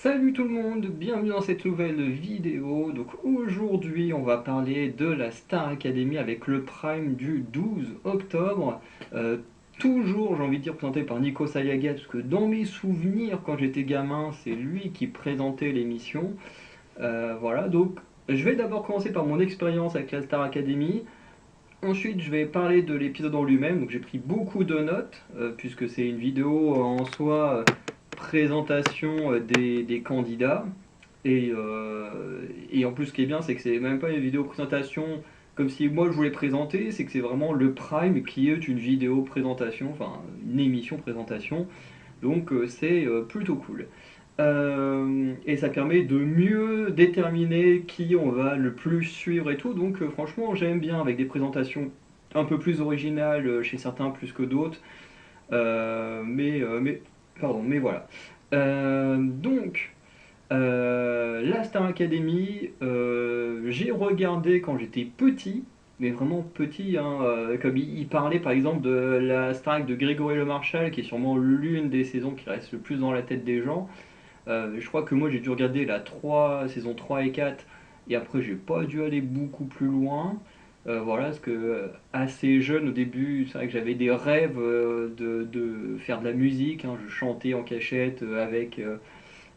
Salut tout le monde, bienvenue dans cette nouvelle vidéo. Donc aujourd'hui on va parler de la Star Academy avec le Prime du 12 octobre. Euh, Toujours j'ai envie de dire présenté par Nico Sayaga, parce que dans mes souvenirs quand j'étais gamin c'est lui qui présentait l'émission. Voilà, donc je vais d'abord commencer par mon expérience avec la Star Academy. Ensuite je vais parler de l'épisode en lui-même, donc j'ai pris beaucoup de notes, puisque c'est une vidéo en soi, présentation des candidats. Et en plus, ce qui est bien, c'est que c'est même pas une vidéo présentation comme si moi je voulais présenter, c'est que c'est vraiment le Prime qui est une vidéo présentation, enfin une émission présentation. Donc c'est plutôt cool. Et ça permet de mieux déterminer qui on va le plus suivre et tout. Donc franchement, j'aime bien avec des présentations un peu plus originales chez certains plus que d'autres. Mais voilà. La Star Academy, j'ai regardé quand j'étais petit, mais vraiment petit, hein, comme il parlait par exemple de la Star Academy de Grégory Le Marchal, qui est sûrement l'une des saisons qui reste le plus dans la tête des gens. Je crois que moi j'ai dû regarder la 3, saison 3 et 4, et après j'ai pas dû aller beaucoup plus loin. Voilà, parce que assez jeune au début, c'est vrai que j'avais des rêves de faire de la musique, hein. Je chantais en cachette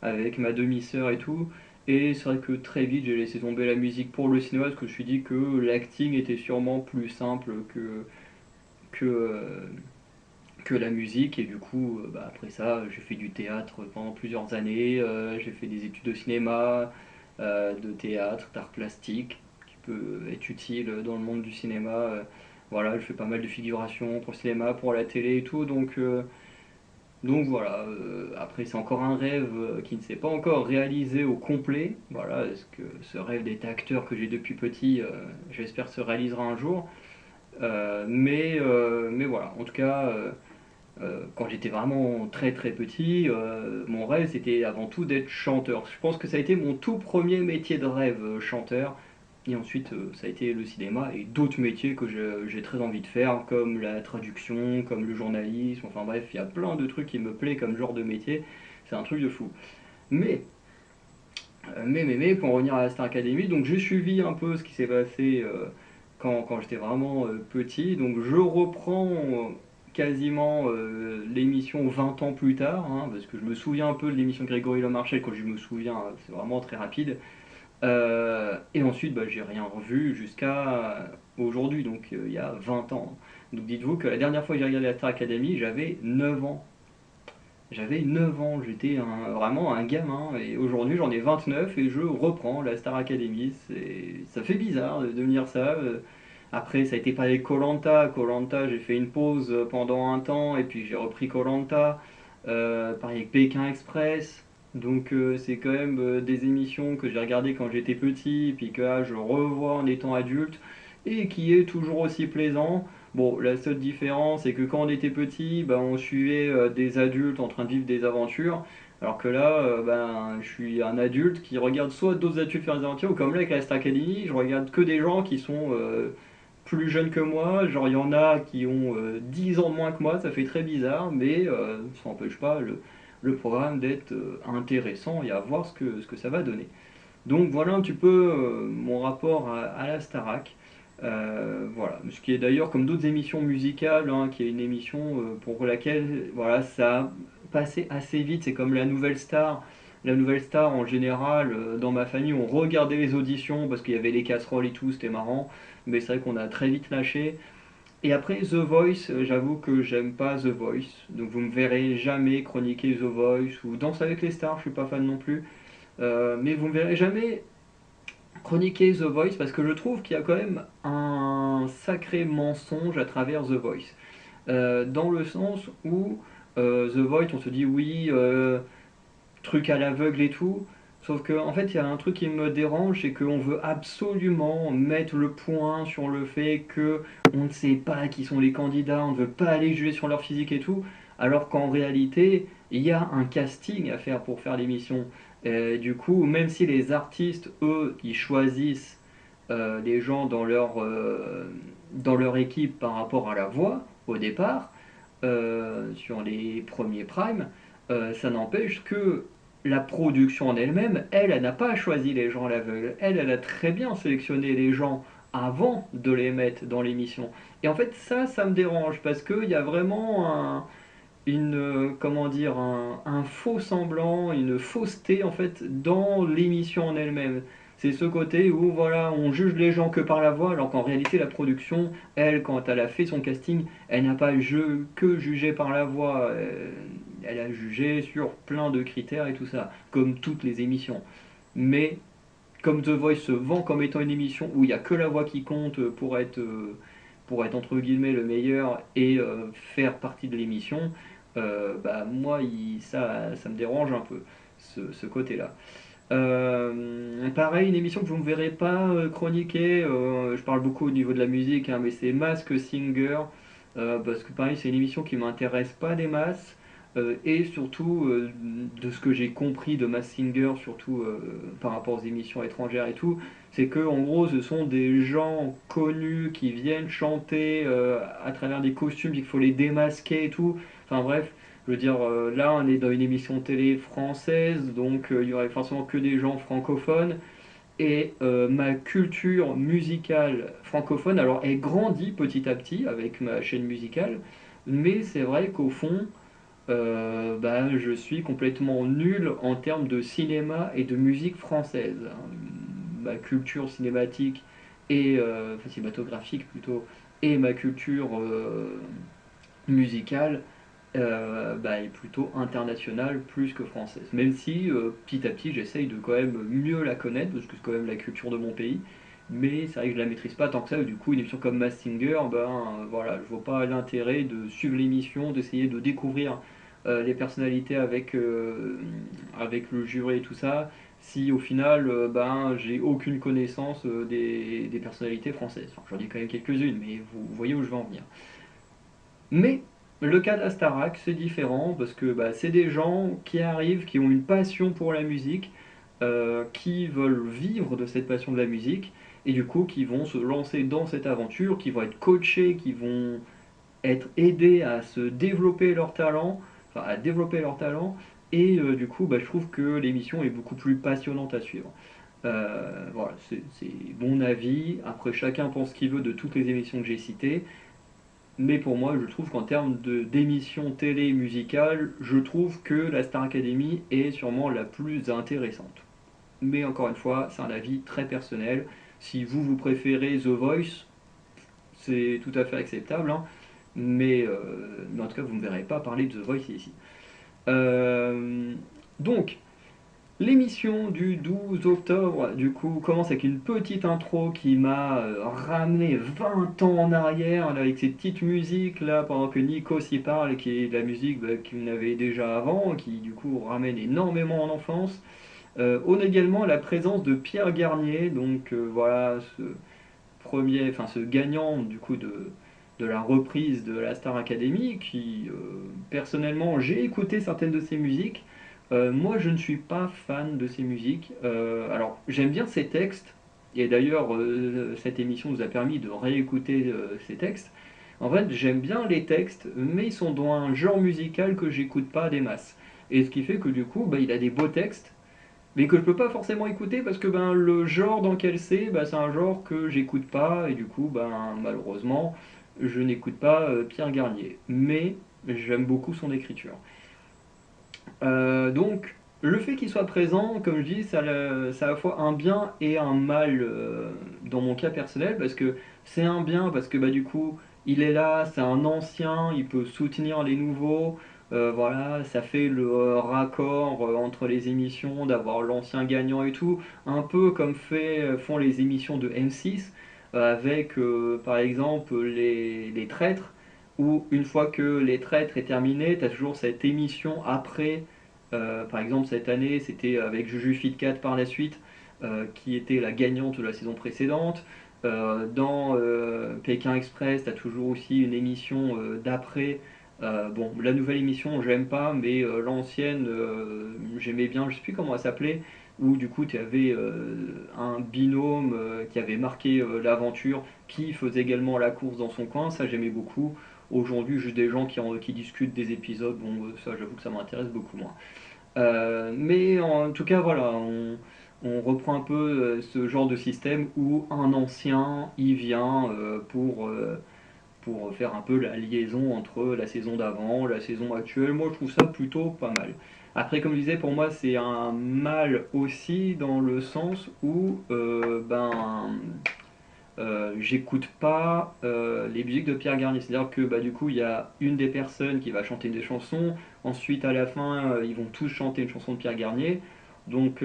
avec ma demi-sœur et tout. Et c'est vrai que très vite j'ai laissé tomber la musique pour le cinéma, parce que je me suis dit que l'acting était sûrement plus simple que, euh, que la musique. Et du coup après ça j'ai fait du théâtre pendant plusieurs années. J'ai fait des études de cinéma, de théâtre, d'art plastique qui peut être utile dans le monde du cinéma. Voilà, je fais pas mal de figurations pour le cinéma, pour la télé et tout, donc voilà. Après c'est encore un rêve qui ne s'est pas encore réalisé au complet. Voilà, est-ce que ce rêve d'être acteur que j'ai depuis petit, j'espère se réalisera un jour. Mais voilà, en tout cas, quand j'étais vraiment très très petit, mon rêve c'était avant tout d'être chanteur. Je pense que ça a été mon tout premier métier de rêve, chanteur. Et ensuite, ça a été le cinéma et d'autres métiers que j'ai très envie de faire, comme la traduction, comme le journalisme. Enfin bref, il y a plein de trucs qui me plaisent comme genre de métier. C'est un truc de fou. Mais, mais, pour en revenir à la Star Academy, donc j'ai suivi un peu ce qui s'est passé quand j'étais vraiment petit. Donc je reprends quasiment l'émission 20 ans plus tard, hein, parce que je me souviens un peu de l'émission de Grégory Le Marchal. Quand je me souviens, c'est vraiment très rapide. Et ensuite, j'ai rien revu jusqu'à aujourd'hui, donc il y a 20 ans. Donc dites-vous que la dernière fois que j'ai regardé la Star Academy, j'avais 9 ans. J'avais 9 ans, j'étais vraiment un gamin, et aujourd'hui j'en ai 29 et je reprends la Star Academy. Ça fait bizarre de me dire ça. Après, ça a été pas avec Colanta. Colanta, j'ai fait une pause pendant un temps, et puis j'ai repris Colanta. Pareil avec Pékin Express. Donc c'est quand même des émissions que j'ai regardées quand j'étais petit, puis que là je revois en étant adulte, et qui est toujours aussi plaisant. Bon, la seule différence, c'est que quand on était petit, on suivait des adultes en train de vivre des aventures, alors que là, je suis un adulte qui regarde soit d'autres adultes faire des aventures, ou comme là avec la Star Academy, je regarde que des gens qui sont plus jeunes que moi. Genre, il y en a qui ont 10 ans de moins que moi, ça fait très bizarre, mais ça n'empêche pas le programme d'être intéressant et à voir ce que ça va donner. Donc voilà un petit peu mon rapport à la Starac. Voilà, ce qui est d'ailleurs comme d'autres émissions musicales, hein, qui est une émission pour laquelle voilà, ça a passé assez vite. C'est comme la Nouvelle Star. La Nouvelle Star, en général, dans ma famille, on regardait les auditions parce qu'il y avait les casseroles et tout, c'était marrant. Mais c'est vrai qu'on a très vite lâché. Et après The Voice, j'avoue que j'aime pas The Voice. Donc vous me verrez jamais chroniquer The Voice ou Danse avec les stars, je suis pas fan non plus. Mais vous me verrez jamais chroniquer The Voice, parce que je trouve qu'il y a quand même un sacré mensonge à travers The Voice. Dans le sens où The Voice, on se dit oui, truc à l'aveugle et tout. Sauf qu'en fait, il y a un truc qui me dérange, c'est qu'on veut absolument mettre le point sur le fait que on ne sait pas qui sont les candidats, on ne veut pas aller juger sur leur physique et tout, alors qu'en réalité, il y a un casting à faire pour faire l'émission. Du coup, même si les artistes, eux, ils choisissent les gens dans leur équipe par rapport à la voix au départ, sur les premiers primes, ça n'empêche que la production en elle-même, elle n'a pas choisi les gens à l'aveugle. Elle a très bien sélectionné les gens avant de les mettre dans l'émission. Et en fait, ça me dérange parce qu'il y a vraiment comment dire, un faux semblant, une fausseté en fait dans l'émission en elle-même. C'est ce côté où voilà, on juge les gens que par la voix, alors qu'en réalité la production, elle, quand elle a fait son casting, elle n'a pas que jugé par la voix, elle a jugé sur plein de critères et tout ça, comme toutes les émissions. Mais comme The Voice se vend comme étant une émission où il n'y a que la voix qui compte pour être entre guillemets le meilleur et faire partie de l'émission, bah moi ça me dérange un peu ce côté-là. Pareil, une émission que vous ne me verrez pas chroniquer, je parle beaucoup au niveau de la musique, hein, mais c'est Mask Singer, parce que pareil, c'est une émission qui m'intéresse pas des masses, et surtout de ce que j'ai compris de Mask Singer, surtout par rapport aux émissions étrangères et tout, c'est que en gros ce sont des gens connus qui viennent chanter à travers des costumes, il faut les démasquer et tout, enfin bref. Je veux dire, là, on est dans une émission télé française, donc il y aurait forcément que des gens francophones. Et ma culture musicale francophone, alors elle grandit petit à petit avec ma chaîne musicale, mais c'est vrai qu'au fond, bah, je suis complètement nul en termes de cinéma et de musique française. Ma culture cinématique et enfin, cinématographique plutôt, et ma culture musicale bah, est plutôt internationale plus que française. Même si petit à petit j'essaye de quand même mieux la connaître, parce que c'est quand même la culture de mon pays, mais c'est vrai que je la maîtrise pas tant que ça, et du coup une émission comme Mask Singer, ben voilà, je vois pas l'intérêt de suivre l'émission, d'essayer de découvrir les personnalités avec le jury et tout ça, si au final ben j'ai aucune connaissance des personnalités françaises. Enfin, j'en ai quand même quelques-unes, mais vous voyez où je veux en venir. Mais le cas d'Astarac, c'est différent parce que bah, c'est des gens qui arrivent, qui ont une passion pour la musique, qui veulent vivre de cette passion de la musique, et du coup qui vont se lancer dans cette aventure, qui vont être coachés, qui vont être aidés à se développer leur talent, enfin à développer leur talent, et du coup bah, je trouve que l'émission est beaucoup plus passionnante à suivre. Voilà, c'est mon avis. Après, chacun pense ce qu'il veut de toutes les émissions que j'ai citées. Mais pour moi, je trouve qu'en termes d'émissions télé musicales, je trouve que la Star Academy est sûrement la plus intéressante. Mais encore une fois, c'est un avis très personnel. Si vous préférez The Voice, c'est tout à fait acceptable, hein. Mais en tout cas, vous ne me verrez pas parler de The Voice ici. Euh, donc, l'émission du 12 octobre, du coup, commence avec une petite intro qui m'a ramené 20 ans en arrière, là, avec ces petites musiques là, pendant que Nico s'y parle, qui est de la musique bah, qu'il avait déjà avant, qui du coup ramène énormément en enfance. On a également la présence de Pierre Garnier, donc voilà, ce gagnant du coup de la reprise de la Star Academy, qui personnellement j'ai écouté certaines de ses musiques. Moi je ne suis pas fan de ses musiques. Alors j'aime bien ses textes, et d'ailleurs cette émission nous a permis de réécouter ses textes. En fait j'aime bien les textes, mais ils sont dans un genre musical que j'écoute pas des masses. Et ce qui fait que du coup bah, il a des beaux textes, mais que je peux pas forcément écouter parce que ben, le genre dans lequel c'est un genre que j'écoute pas, et du coup ben, malheureusement je n'écoute pas Pierre Garnier. Mais j'aime beaucoup son écriture. Donc le fait qu'il soit présent, comme je dis, ça a à la fois un bien et un mal dans mon cas personnel, parce que c'est un bien parce que bah, du coup il est là, c'est un ancien, il peut soutenir les nouveaux. Voilà, ça fait le raccord entre les émissions, d'avoir l'ancien gagnant et tout, un peu comme font les émissions de M6, avec par exemple les traîtres, où une fois que les traîtres est terminé, tu as toujours cette émission après. Par exemple, cette année, c'était avec Juju Fitcat par la suite, qui était la gagnante de la saison précédente. Dans Pékin Express, tu as toujours aussi une émission d'après. Bon, la nouvelle émission, j'aime pas, mais l'ancienne, j'aimais bien, je sais plus comment elle s'appelait, où du coup, tu avais un binôme qui avait marqué l'aventure, qui faisait également la course dans son coin, ça j'aimais beaucoup. Aujourd'hui, juste des gens qui discutent des épisodes, bon, ça j'avoue que ça m'intéresse beaucoup moins. Mais en tout cas, voilà, on reprend un peu ce genre de système où un ancien il vient pour faire un peu la liaison entre la saison d'avant, la saison actuelle. Moi, je trouve ça plutôt pas mal. Après, comme je disais, pour moi, c'est un mal aussi dans le sens où j'écoute pas les musiques de Pierre Garnier. C'est-à-dire que bah, du coup, il y a une des personnes qui va chanter des chansons, ensuite à la fin, ils vont tous chanter une chanson de Pierre Garnier. Donc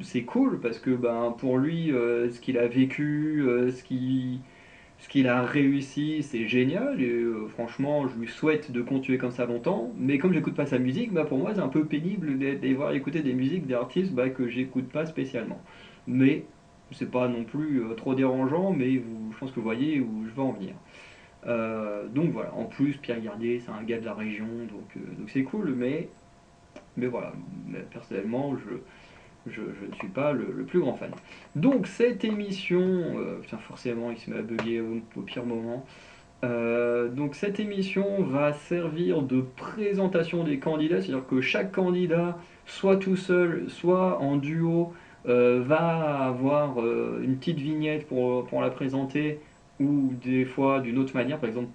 c'est cool parce que ben, pour lui, ce qu'il a vécu, ce qu'il a réussi, c'est génial. Et franchement, je lui souhaite de continuer comme ça longtemps. Mais comme j'écoute pas sa musique, bah, pour moi, c'est un peu pénible d'avoir écouté des musiques d'artistes bah, que j'écoute pas spécialement. Mais c'est pas non plus trop dérangeant, mais je pense que vous voyez où je veux en venir. Donc voilà, en plus Pierre Garnier c'est un gars de la région, donc c'est cool, mais voilà, mais personnellement je ne suis pas le plus grand fan. Donc cette émission, putain forcément il se met à bugger au pire moment. Donc cette émission va servir de présentation des candidats, c'est-à-dire que chaque candidat, soit tout seul, soit en duo, va avoir une petite vignette pour la présenter, ou des fois d'une autre manière. Par exemple,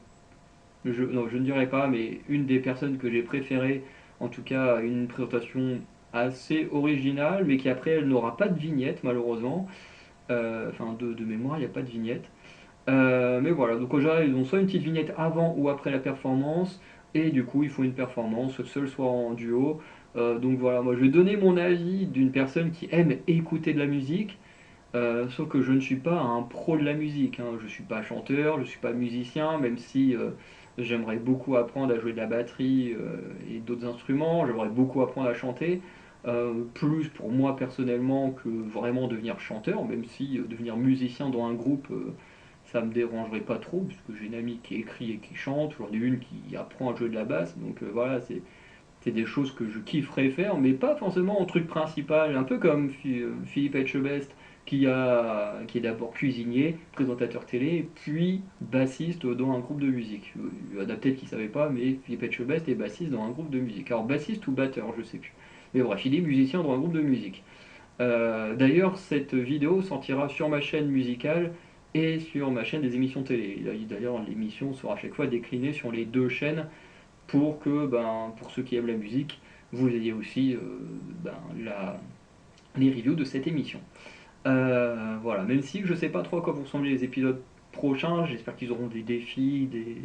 non, je ne dirais pas, mais une des personnes que j'ai préférées, en tout cas, a une présentation assez originale, mais qui après elle n'aura pas de vignette malheureusement. Enfin, de mémoire, il n'y a pas de vignette. Mais voilà, donc en général, ils ont soit une petite vignette avant ou après la performance, et du coup, ils font une performance, soit seul, soit en duo. Donc voilà, moi je vais donner mon avis d'une personne qui aime écouter de la musique, sauf que je ne suis pas un pro de la musique, hein. Je ne suis pas chanteur, je ne suis pas musicien, même si j'aimerais beaucoup apprendre à jouer de la batterie et d'autres instruments, j'aimerais beaucoup apprendre à chanter. Plus pour moi personnellement que vraiment devenir chanteur, même si devenir musicien dans un groupe, ça me dérangerait pas trop, puisque j'ai une amie qui écrit et qui chante, j'en ai une qui apprend à jouer de la basse, donc voilà, c'est des choses que je kifferais faire, mais pas forcément en truc principal, un peu comme Philippe Etchebest, qui est d'abord cuisinier, présentateur télé, puis bassiste dans un groupe de musique. Il y en a peut-être qui ne savaient pas, mais Philippe Etchebest est bassiste dans un groupe de musique. Alors bassiste ou batteur, je sais plus. Mais bref, il est musicien dans un groupe de musique. D'ailleurs, cette vidéo sortira sur ma chaîne musicale et sur ma chaîne des émissions télé. D'ailleurs, l'émission sera à chaque fois déclinée sur les deux chaînes pour que, ben, pour ceux qui aiment la musique, vous ayez aussi ben, les reviews de cette émission. Voilà, même si je sais pas trop à quoi vont ressembler les épisodes prochains, j'espère qu'ils auront des défis, des,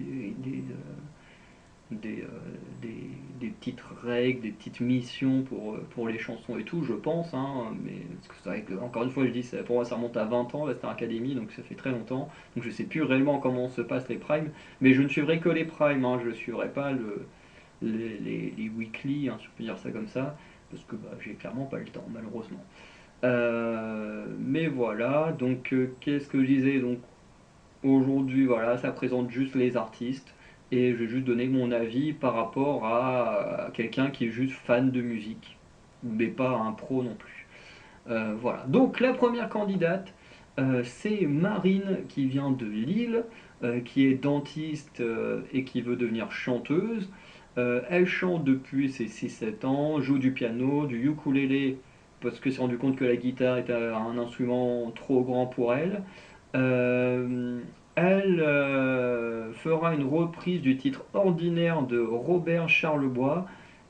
euh, des, des petites règles, des petites missions pour les chansons et tout, je pense, hein, mais parce que c'est vrai que, encore une fois, je dis, pour moi ça remonte à 20 ans, la Star Academy, donc ça fait très longtemps, donc je sais plus réellement comment se passent les primes, mais je ne suivrai que les primes, hein, je ne suivrai pas les weekly, hein, si on peut dire ça comme ça, parce que bah, j'ai clairement pas le temps, malheureusement. Mais voilà, donc qu'est-ce que je disais? Donc aujourd'hui, voilà, ça présente juste les artistes et je vais juste donner mon avis par rapport à quelqu'un qui est juste fan de musique, mais pas un pro non plus. Voilà, donc la première candidate, c'est Marine qui vient de Lille, qui est dentiste et qui veut devenir chanteuse. Elle chante depuis ses 6-7 ans, joue du piano, du ukulélé, parce qu'elle s'est rendu compte que la guitare était un instrument trop grand pour elle. Euh, Elle fera une reprise du titre Ordinaire de Robert Charlebois.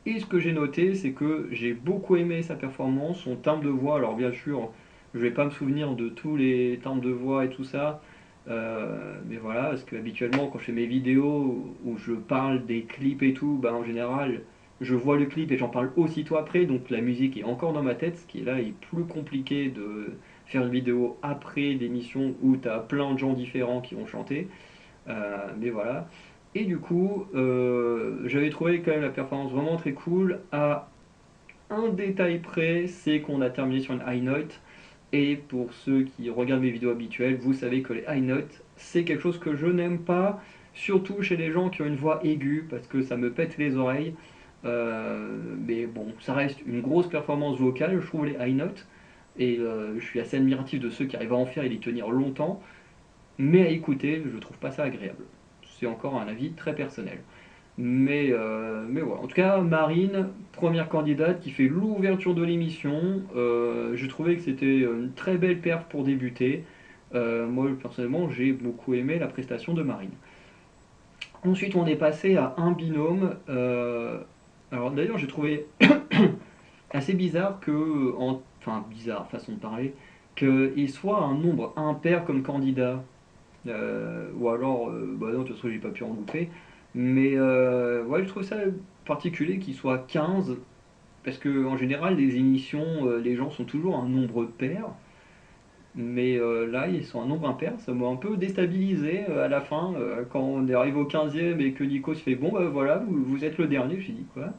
Et ce que j'ai noté, c'est que j'ai beaucoup aimé sa performance, son timbre de voix. Alors bien sûr, je vais pas me souvenir de tous les timbres de voix et tout ça. Mais voilà, parce que habituellement quand je fais mes vidéos où je parle des clips et tout, bah, en général, je vois le clip et j'en parle aussitôt après. Donc la musique est encore dans ma tête, ce qui là est plus compliqué de faire une vidéo après d'émissions où tu as plein de gens différents qui vont chanter. Mais voilà. Et du coup, j'avais trouvé quand même la performance vraiment très cool. À un détail près, c'est qu'on a terminé sur une high note. Et pour ceux qui regardent mes vidéos habituelles, vous savez que les high notes, c'est quelque chose que je n'aime pas, surtout chez les gens qui ont une voix aiguë, parce que ça me pète les oreilles. Mais bon, ça reste une grosse performance vocale, je trouve, les high notes. Et je suis assez admiratif de ceux qui arrivent à en faire et d'y tenir longtemps. Mais à écouter, je trouve pas ça agréable. C'est encore un avis très personnel. Mais voilà. En tout cas, Marine, première candidate qui fait l'ouverture de l'émission. Je trouvais que c'était une très belle perf pour débuter. Moi, personnellement, j'ai beaucoup aimé la prestation de Marine. Ensuite, on est passé à un binôme. Alors d'ailleurs, j'ai trouvé assez bizarre enfin bizarre façon de parler, qu'il soit un nombre impair comme candidat. Ou alors, bah non, de toute façon, j'ai pas pu en louper. Mais ouais, je trouve ça particulier qu'il soit 15, parce que en général, les émissions, les gens sont toujours un nombre pair. Mais là, ils sont un nombre impair, ça m'a un peu déstabilisé à la fin, quand on est arrivé au 15e et que Nico se fait bon, bah voilà, vous êtes le dernier. J'ai dit quoi?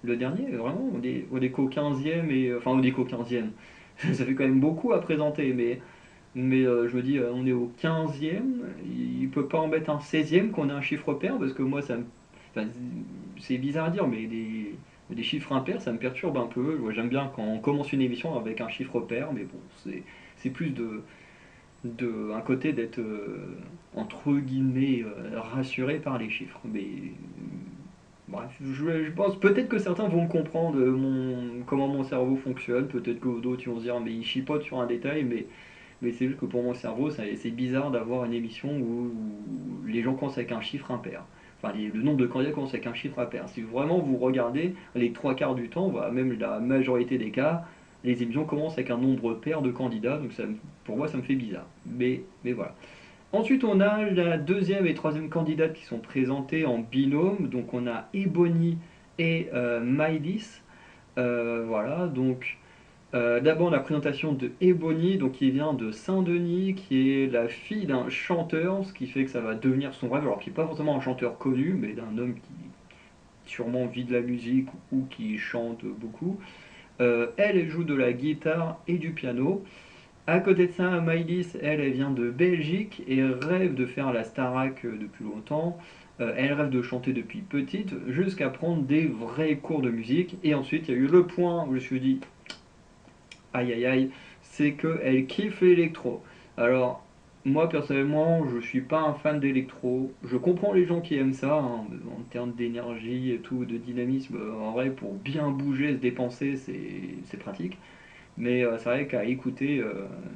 Le dernier, vraiment, on est qu'au 15e et. Enfin, on est qu'au 15e. Ça fait quand même beaucoup à présenter, mais je me dis, on est au 15e, il peut pas en mettre un 16e qu'on a un chiffre pair, parce que moi, enfin, c'est bizarre à dire, mais des chiffres impairs, ça me perturbe un peu. Moi, j'aime bien quand on commence une émission avec un chiffre pair, mais bon, c'est plus un côté d'être, entre guillemets, rassuré par les chiffres. Mais bref, je pense peut-être que certains vont me comprendre comment mon cerveau fonctionne, peut-être que d'autres vont se dire mais il chipote sur un détail, mais c'est juste que pour mon cerveau c'est bizarre d'avoir une émission où les gens commencent avec un chiffre impair. Enfin, le nombre de candidats commence avec un chiffre impair. Si vraiment vous regardez les trois quarts du temps, voire même la majorité des cas, les émissions commencent avec un nombre pair de candidats, donc pour moi ça me fait bizarre. Mais voilà. Ensuite, on a la deuxième et troisième candidate qui sont présentées en binôme. Donc, on a Ebony et Maïlis. Voilà, donc d'abord la présentation de Ebony, donc qui vient de Saint-Denis, qui est la fille d'un chanteur, ce qui fait que ça va devenir son rêve, alors qui n'est pas forcément un chanteur connu, mais d'un homme qui sûrement vit de la musique ou qui chante beaucoup. Elle joue de la guitare et du piano. À côté de ça, Maïlis, elle vient de Belgique et rêve de faire la Starac depuis longtemps. Elle rêve de chanter depuis petite jusqu'à prendre des vrais cours de musique. Et ensuite, il y a eu le point où je me suis dit, aïe aïe aïe, c'est qu'elle kiffe l'électro. Alors, moi personnellement, je suis pas un fan d'électro. Je comprends les gens qui aiment ça, hein, en termes d'énergie et tout, de dynamisme. En vrai, pour bien bouger, se dépenser, c'est pratique. Mais c'est vrai qu'à écouter,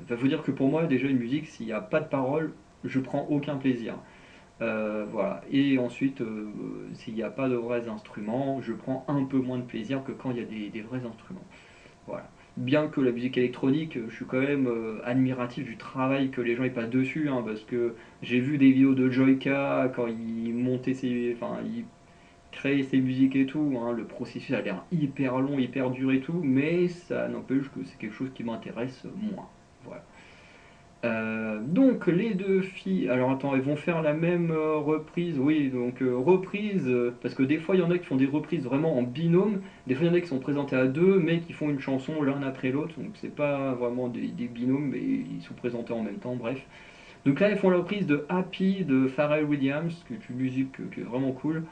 faut dire que pour moi, déjà, une musique, s'il n'y a pas de parole, je prends aucun plaisir. Voilà. Et ensuite, s'il n'y a pas de vrais instruments, je prends un peu moins de plaisir que quand il y a des vrais instruments. Voilà. Bien que la musique électronique, je suis quand même admiratif du travail que les gens y passent dessus, hein, parce que j'ai vu des vidéos de Joyka quand il montait enfin, il créer ses musiques et tout, hein. Le processus a l'air hyper long, hyper dur et tout, mais ça n'empêche que c'est quelque chose qui m'intéresse moins. Voilà. Donc les deux filles, alors attends, elles vont faire la même reprise, oui, donc reprise, parce que des fois il y en a qui font des reprises vraiment en binôme, des fois il y en a qui sont présentés à deux, mais qui font une chanson l'un après l'autre, donc c'est pas vraiment des binômes, mais ils sont présentés en même temps, bref. Donc là, elles font la reprise de Happy de Pharrell Williams, qui est une musique qui est vraiment cool.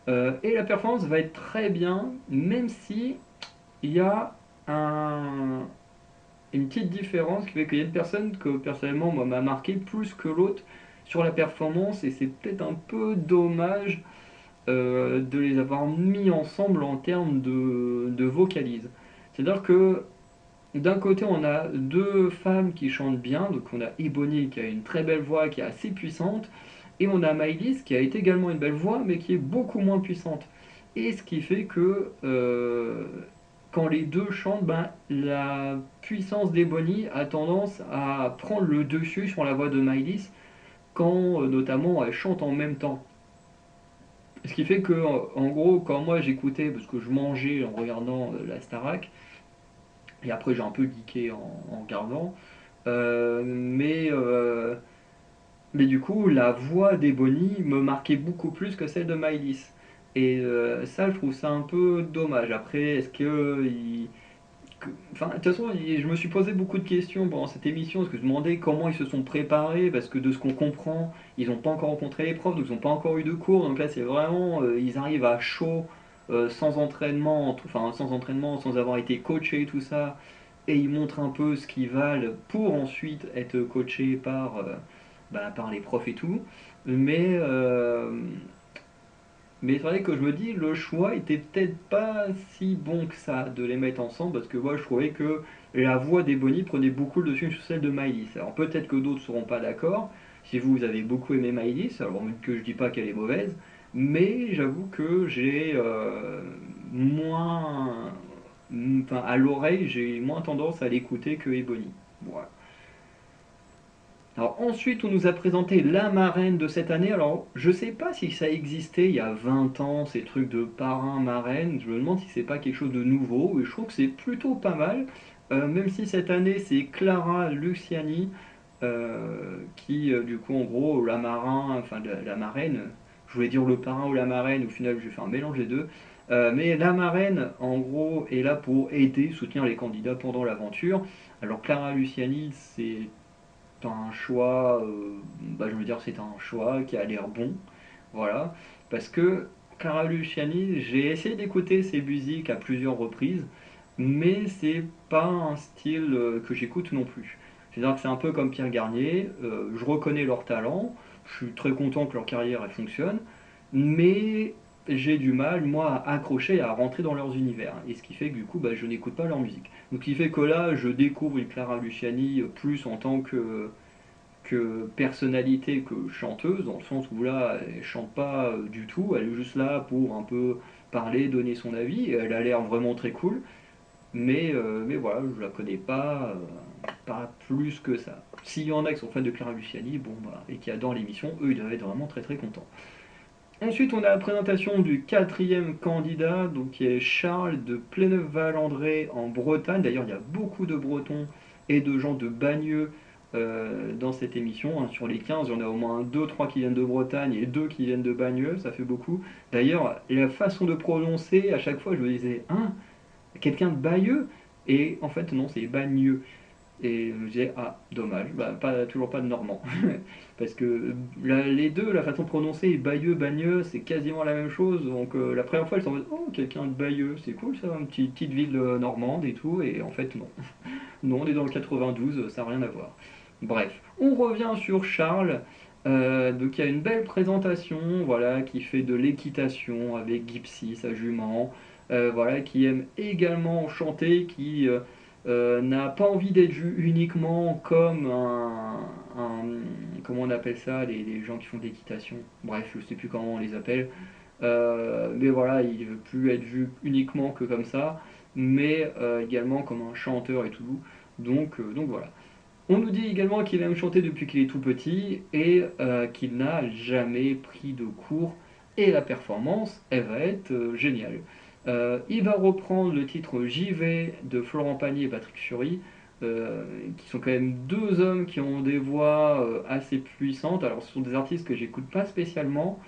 Et la performance va être très bien, même si il y a un- une petite différence qui fait qu'il y a une personne que personnellement moi, m'a marqué plus que l'autre sur la performance, et c'est peut-être un peu dommage de les avoir mis ensemble en termes de vocalise. C'est-à-dire que d'un côté on a deux femmes qui chantent bien, donc on a Ebony qui a une très belle voix, qui est assez puissante, et on a Maïlis qui a également une belle voix, mais qui est beaucoup moins puissante. Et ce qui fait que quand les deux chantent, ben, la puissance d'Ebony a tendance à prendre le dessus sur la voix de Maïlis quand notamment elle chante en même temps. Ce qui fait que, en gros, quand moi j'écoutais, parce que je mangeais en regardant la Starac, et après j'ai un peu geeké en regardant, euh, mais, euh, mais du coup, la voix d'Ebony me marquait beaucoup plus que celle de Maïlis. Et ça, je trouve ça un peu dommage. Après, est-ce que enfin, de toute façon, je me suis posé beaucoup de questions pendant cette émission, parce que je me demandais comment ils se sont préparés, parce que de ce qu'on comprend, ils n'ont pas encore rencontré les profs, donc ils n'ont pas encore eu de cours, donc là c'est vraiment, ils arrivent à chaud, sans entraînement, enfin sans entraînement, sans avoir été coachés et tout ça, et ils montrent un peu ce qu'ils valent pour ensuite être coachés par les profs et tout. Mais, Mais c'est vrai que je me dis, le choix était peut-être pas si bon que ça de les mettre ensemble, parce que moi je trouvais que la voix d'Ebony prenait beaucoup le dessus sur celle de Maïlis. Alors peut-être que d'autres ne seront pas d'accord, si vous avez beaucoup aimé Maïlis, alors même que je dis pas qu'elle est mauvaise, mais j'avoue que j'ai moins... Enfin, à l'oreille, j'ai moins tendance à l'écouter que Ebony. Voilà. Alors ensuite, on nous a présenté la marraine de cette année. Alors, je sais pas si ça existait il y a 20 ans, ces trucs de parrain, marraine. Je me demande si c'est pas quelque chose de nouveau. Et je trouve que c'est plutôt pas mal. Même si cette année, c'est Clara Luciani qui, du coup, en gros, la marin, enfin la marraine. Je voulais dire le parrain ou la marraine. Au final, j'ai fait un mélange des deux. Mais la marraine, en gros, est là pour aider, soutenir les candidats pendant l'aventure. Alors Clara Luciani, c'est un choix, je veux dire, c'est un choix qui a l'air bon, voilà, parce que Clara Luciani, j'ai essayé d'écouter ses musiques à plusieurs reprises, mais c'est pas un style que j'écoute non plus. C'est-à-dire que c'est un peu comme Pierre Garnier, je reconnais leur talent, je suis très content que leur carrière elle fonctionne, mais j'ai du mal, moi, à accrocher, à rentrer dans leurs univers. Et ce qui fait que du coup, je n'écoute pas leur musique. Donc, ce qui fait que là, je découvre une Clara Luciani plus en tant que personnalité que chanteuse, dans le sens où là, elle chante pas du tout, elle est juste là pour un peu parler, donner son avis, et elle a l'air vraiment très cool, mais voilà, je la connais pas, pas plus que ça. S'il y en a qui sont fans de Clara Luciani, bon bah, et qui adorent l'émission, eux ils doivent être vraiment très très contents. Ensuite, on a la présentation du quatrième candidat, donc qui est Charles de Pléneuf-Valandré en Bretagne. D'ailleurs, il y a beaucoup de Bretons et de gens de Bagneux dans cette émission. Hein. Sur les 15, il y en a au moins deux, trois qui viennent de Bretagne et 2 qui viennent de Bagneux, ça fait beaucoup. D'ailleurs, la façon de prononcer, à chaque fois, je me disais, hein, quelqu'un de Bayeux? Et en fait, non, c'est Bagneux. Et je me disais, ah, dommage, toujours pas de normand. Parce que les deux, la façon de prononcer, Bayeux, Bagneux, c'est quasiment la même chose. Donc la première fois, elle s'en mode, oh, quelqu'un de Bayeux, c'est cool ça, une petite ville normande et tout. Et en fait, non. Non, on est dans le 92, ça n'a rien à voir. Bref, on revient sur Charles. Donc il y a une belle présentation, voilà, qui fait de l'équitation avec Gypsy, sa jument, voilà, qui aime également chanter, qui n'a pas envie d'être vu uniquement comme comment on appelle ça, les gens qui font de l'équitation. Bref, je sais plus comment on les appelle. Mais voilà, il veut plus être vu uniquement que comme ça, mais également comme un chanteur et tout. Donc voilà. On nous dit également qu'il aime chanter depuis qu'il est tout petit et qu'il n'a jamais pris de cours. Et la performance, elle va être géniale. Il va reprendre le titre J'y vais de Florent Pagny et Patrick Fiori, qui sont quand même deux hommes qui ont des voix assez puissantes. Alors ce sont des artistes que j'écoute pas spécialement.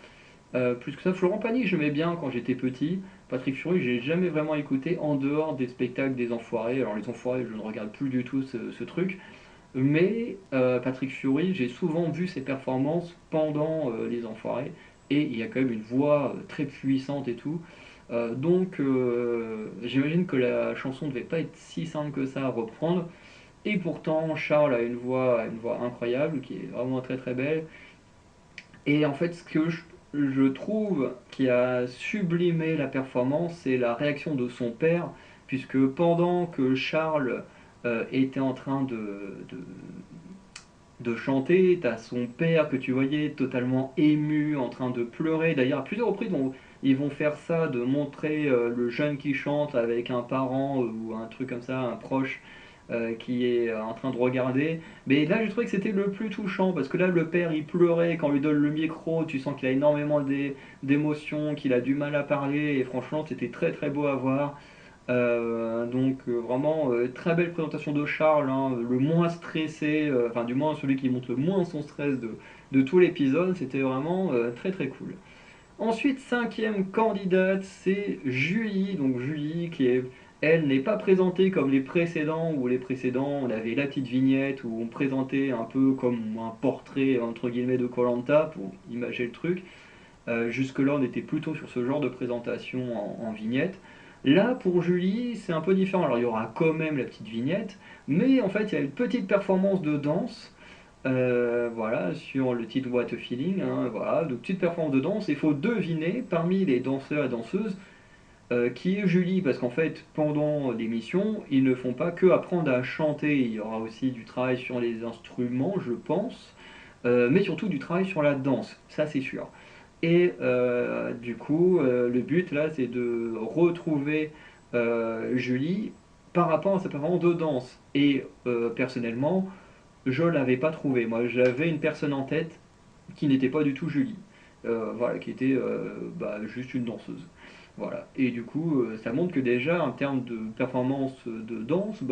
Plus que ça, Florent Pagny, j'aimais bien quand j'étais petit. Patrick Fiori, j'ai jamais vraiment écouté en dehors des spectacles des Enfoirés. Alors les Enfoirés, je ne regarde plus du tout ce truc. Mais Patrick Fiori, j'ai souvent vu ses performances pendant les Enfoirés. Et il y a quand même une voix très puissante et tout. J'imagine que la chanson ne devait pas être si simple que ça à reprendre. Et pourtant, Charles a une voix incroyable, qui est vraiment très très belle. Et en fait, ce que je trouve qui a sublimé la performance, c'est la réaction de son père, puisque pendant que Charles était en train de chanter, t'as son père que tu voyais totalement ému, en train de pleurer. D'ailleurs, à plusieurs reprises, ils vont faire ça, de montrer le jeune qui chante avec un parent ou un truc comme ça, un proche qui est en train de regarder. Mais là, j'ai trouvé que c'était le plus touchant, parce que là, le père, il pleurait quand on lui donne le micro, tu sens qu'il a énormément d'émotions, qu'il a du mal à parler, et franchement, c'était très très beau à voir. Vraiment, très belle présentation de Charles, hein, le moins stressé, enfin du moins celui qui montre le moins son stress de tout l'épisode, c'était vraiment très très cool. Ensuite, cinquième candidate, c'est Julie. Donc Julie elle n'est pas présentée comme les précédents, où les précédents, on avait la petite vignette où on présentait un peu comme un portrait entre guillemets de koh pour imager le truc. Jusque-là, on était plutôt sur ce genre de présentation en vignette. Là, pour Julie, c'est un peu différent. Alors, il y aura quand même la petite vignette, mais en fait, il y a une petite performance de danse voilà, sur le titre What a Feeling, hein, voilà, donc petite performance de danse, il faut deviner parmi les danseurs et danseuses qui est Julie, parce qu'en fait, pendant l'émission, ils ne font pas que apprendre à chanter, il y aura aussi du travail sur les instruments, je pense, mais surtout du travail sur la danse, ça c'est sûr. Et du coup, le but là, c'est de retrouver Julie par rapport à sa performance de danse. Et personnellement, je l'avais pas trouvé. Moi, j'avais une personne en tête qui n'était pas du tout Julie. Voilà, qui était juste une danseuse. Voilà. Et du coup, ça montre que déjà, en termes de performance de danse,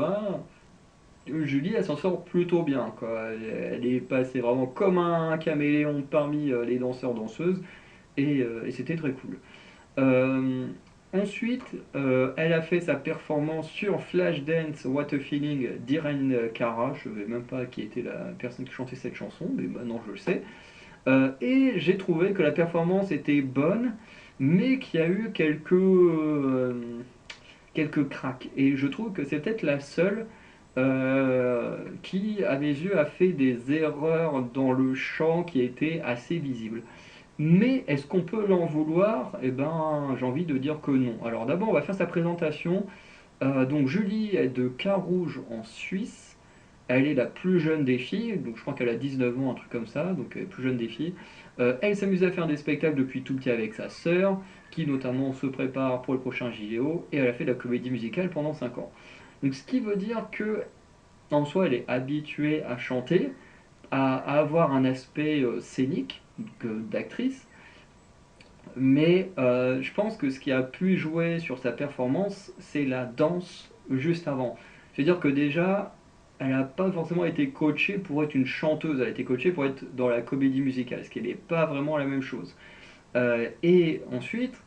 Julie, elle s'en sort plutôt bien, quoi. Elle est passée vraiment comme un caméléon parmi les danseurs-danseuses, et c'était très cool. Euh, Ensuite, elle a fait sa performance sur Flashdance What a Feeling d'Irene Cara. Je ne savais même pas qui était la personne qui chantait cette chanson, mais maintenant je le sais. Et j'ai trouvé que la performance était bonne, mais qu'il y a eu quelques cracks. Et je trouve que c'est peut-être la seule qui, à mes yeux, a fait des erreurs dans le chant qui étaient assez visibles. Mais est-ce qu'on peut l'en vouloir? Eh ben, j'ai envie de dire que non. Alors d'abord, on va faire sa présentation. Donc Julie est de Carouge en Suisse. Elle est la plus jeune des filles, donc je crois qu'elle a 19 ans, un truc comme ça, donc elle est plus jeune des filles. Elle s'amuse à faire des spectacles depuis tout petit avec sa sœur, qui notamment se prépare pour le prochain JO, et elle a fait de la comédie musicale pendant 5 ans. Donc ce qui veut dire que en soi, elle est habituée à chanter, à avoir un aspect scénique d'actrice, mais je pense que ce qui a pu jouer sur sa performance, c'est la danse juste avant. C'est-à-dire que déjà, elle n'a pas forcément été coachée pour être une chanteuse, elle a été coachée pour être dans la comédie musicale, ce qui n'est pas vraiment la même chose. Et ensuite,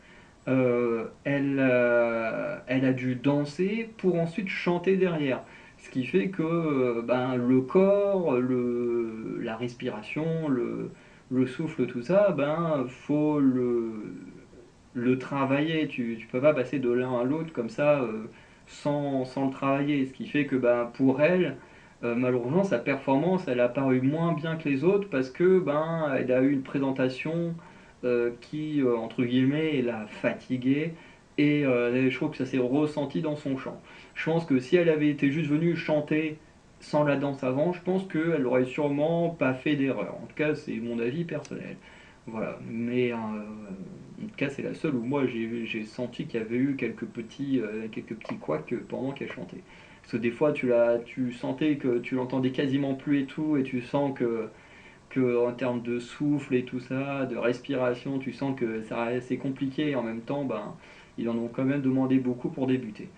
elle a dû danser pour ensuite chanter derrière. Ce qui fait que le corps, la respiration, le souffle, tout ça, faut le travailler. Tu peux pas passer de l'un à l'autre comme ça sans le travailler. Ce qui fait que pour elle, malheureusement, sa performance, elle a paru moins bien que les autres parce que elle a eu une présentation qui, entre guillemets, l'a fatiguée. Et je trouve que ça s'est ressenti dans son chant. Je pense que si elle avait été juste venue chanter sans la danse avant, je pense qu'elle aurait sûrement pas fait d'erreur. En tout cas, c'est mon avis personnel. Voilà. Mais en tout cas, c'est la seule où moi j'ai senti qu'il y avait eu quelques petits couacs pendant qu'elle chantait. Parce que des fois, tu sentais que tu l'entendais quasiment plus et tout, et tu sens que en termes de souffle et tout ça, de respiration, tu sens que c'est compliqué et en même temps, ils en ont quand même demandé beaucoup pour débuter.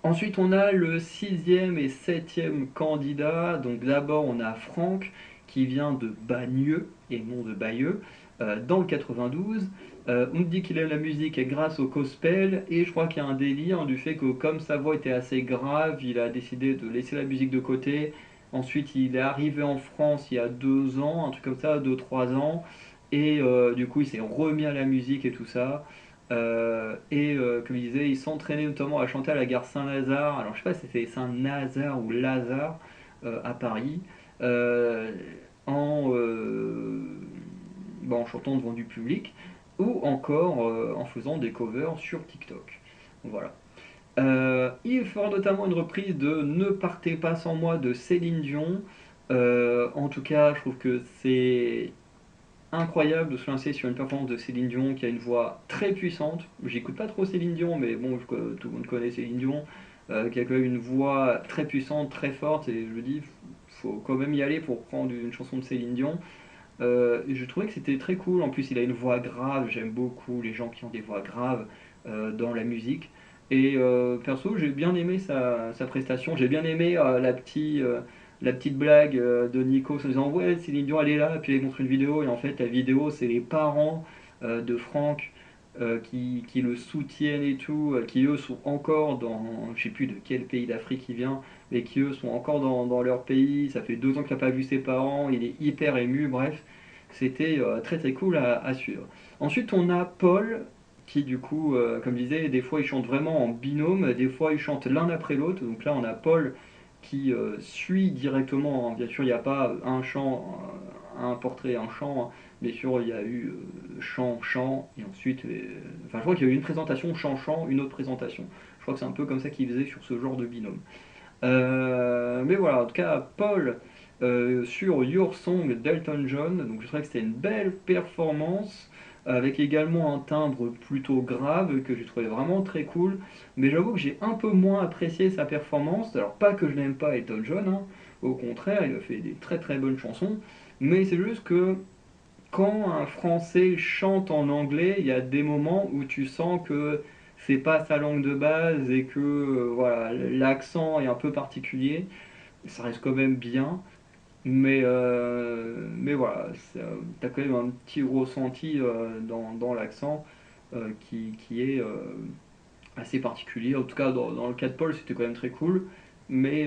Ensuite, on a le sixième et septième candidat. Donc d'abord, on a Franck qui vient de Bagneux et non de Bayeux, dans le 92. On dit qu'il aime la musique grâce au gospel et je crois qu'il y a un délire du fait que comme sa voix était assez grave, il a décidé de laisser la musique de côté. Ensuite, il est arrivé en France il y a 2 ans, un truc comme ça, 2, 3 ans, et du coup, il s'est remis à la musique et tout ça. Comme il disait, il s'entraînait notamment à chanter à la gare Saint-Lazare. Alors je sais pas si c'était Saint-Nazare ou Lazare à Paris, euh, en, euh, en chantant devant du public ou encore en faisant des covers sur TikTok. Voilà. Il fera notamment une reprise de Ne partez pas sans moi de Céline Dion. En tout cas, je trouve que c'est incroyable de se lancer sur une performance de Céline Dion qui a une voix très puissante. J'écoute pas trop Céline Dion, mais bon, tout le monde connaît Céline Dion, qui a quand même une voix très puissante, très forte, et je me dis, faut quand même y aller pour prendre une chanson de Céline Dion. Et je trouvais que c'était très cool. En plus, il a une voix grave. J'aime beaucoup les gens qui ont des voix graves dans la musique. Et perso, j'ai bien aimé sa prestation. J'ai bien aimé la petite blague de Nico en disant ouais, Céline Dion elle est là. Puis il montre une vidéo. Et en fait, la vidéo, c'est les parents de Franck qui le soutiennent et tout. Qui eux sont encore dans. Je sais plus de quel pays d'Afrique il vient, mais qui eux sont encore dans leur pays. Ça fait 2 ans qu'il n'a pas vu ses parents. Il est hyper ému. Bref. C'était très très cool à suivre. Ensuite, on a Paul, qui du coup, comme je disais, des fois il chante vraiment en binôme, des fois il chante l'un après l'autre. Donc là, on a Paul qui suit directement, hein. Bien sûr, il n'y a pas un chant, un portrait, un chant, hein. Bien sûr, il y a eu chant, chant, et ensuite, enfin, je crois qu'il y a eu une présentation chant, chant, une autre présentation. Je crois que c'est un peu comme ça qu'ils faisaient sur ce genre de binôme. Mais voilà, en tout cas, Paul sur Your Song d'Elton John, donc je trouvais que c'était une belle performance, avec également un timbre plutôt grave que j'ai trouvé vraiment très cool. Mais j'avoue que j'ai un peu moins apprécié sa performance. Alors, pas que je n'aime pas Elton John, hein, au contraire, il a fait des très très bonnes chansons, mais c'est juste que quand un Français chante en anglais, il y a des moments où tu sens que c'est pas sa langue de base et que voilà, l'accent est un peu particulier. Ça reste quand même bien, mais voilà, t'as quand même un petit ressenti dans l'accent qui est assez particulier. En tout cas, dans le cas de Paul, c'était quand même très cool. Mais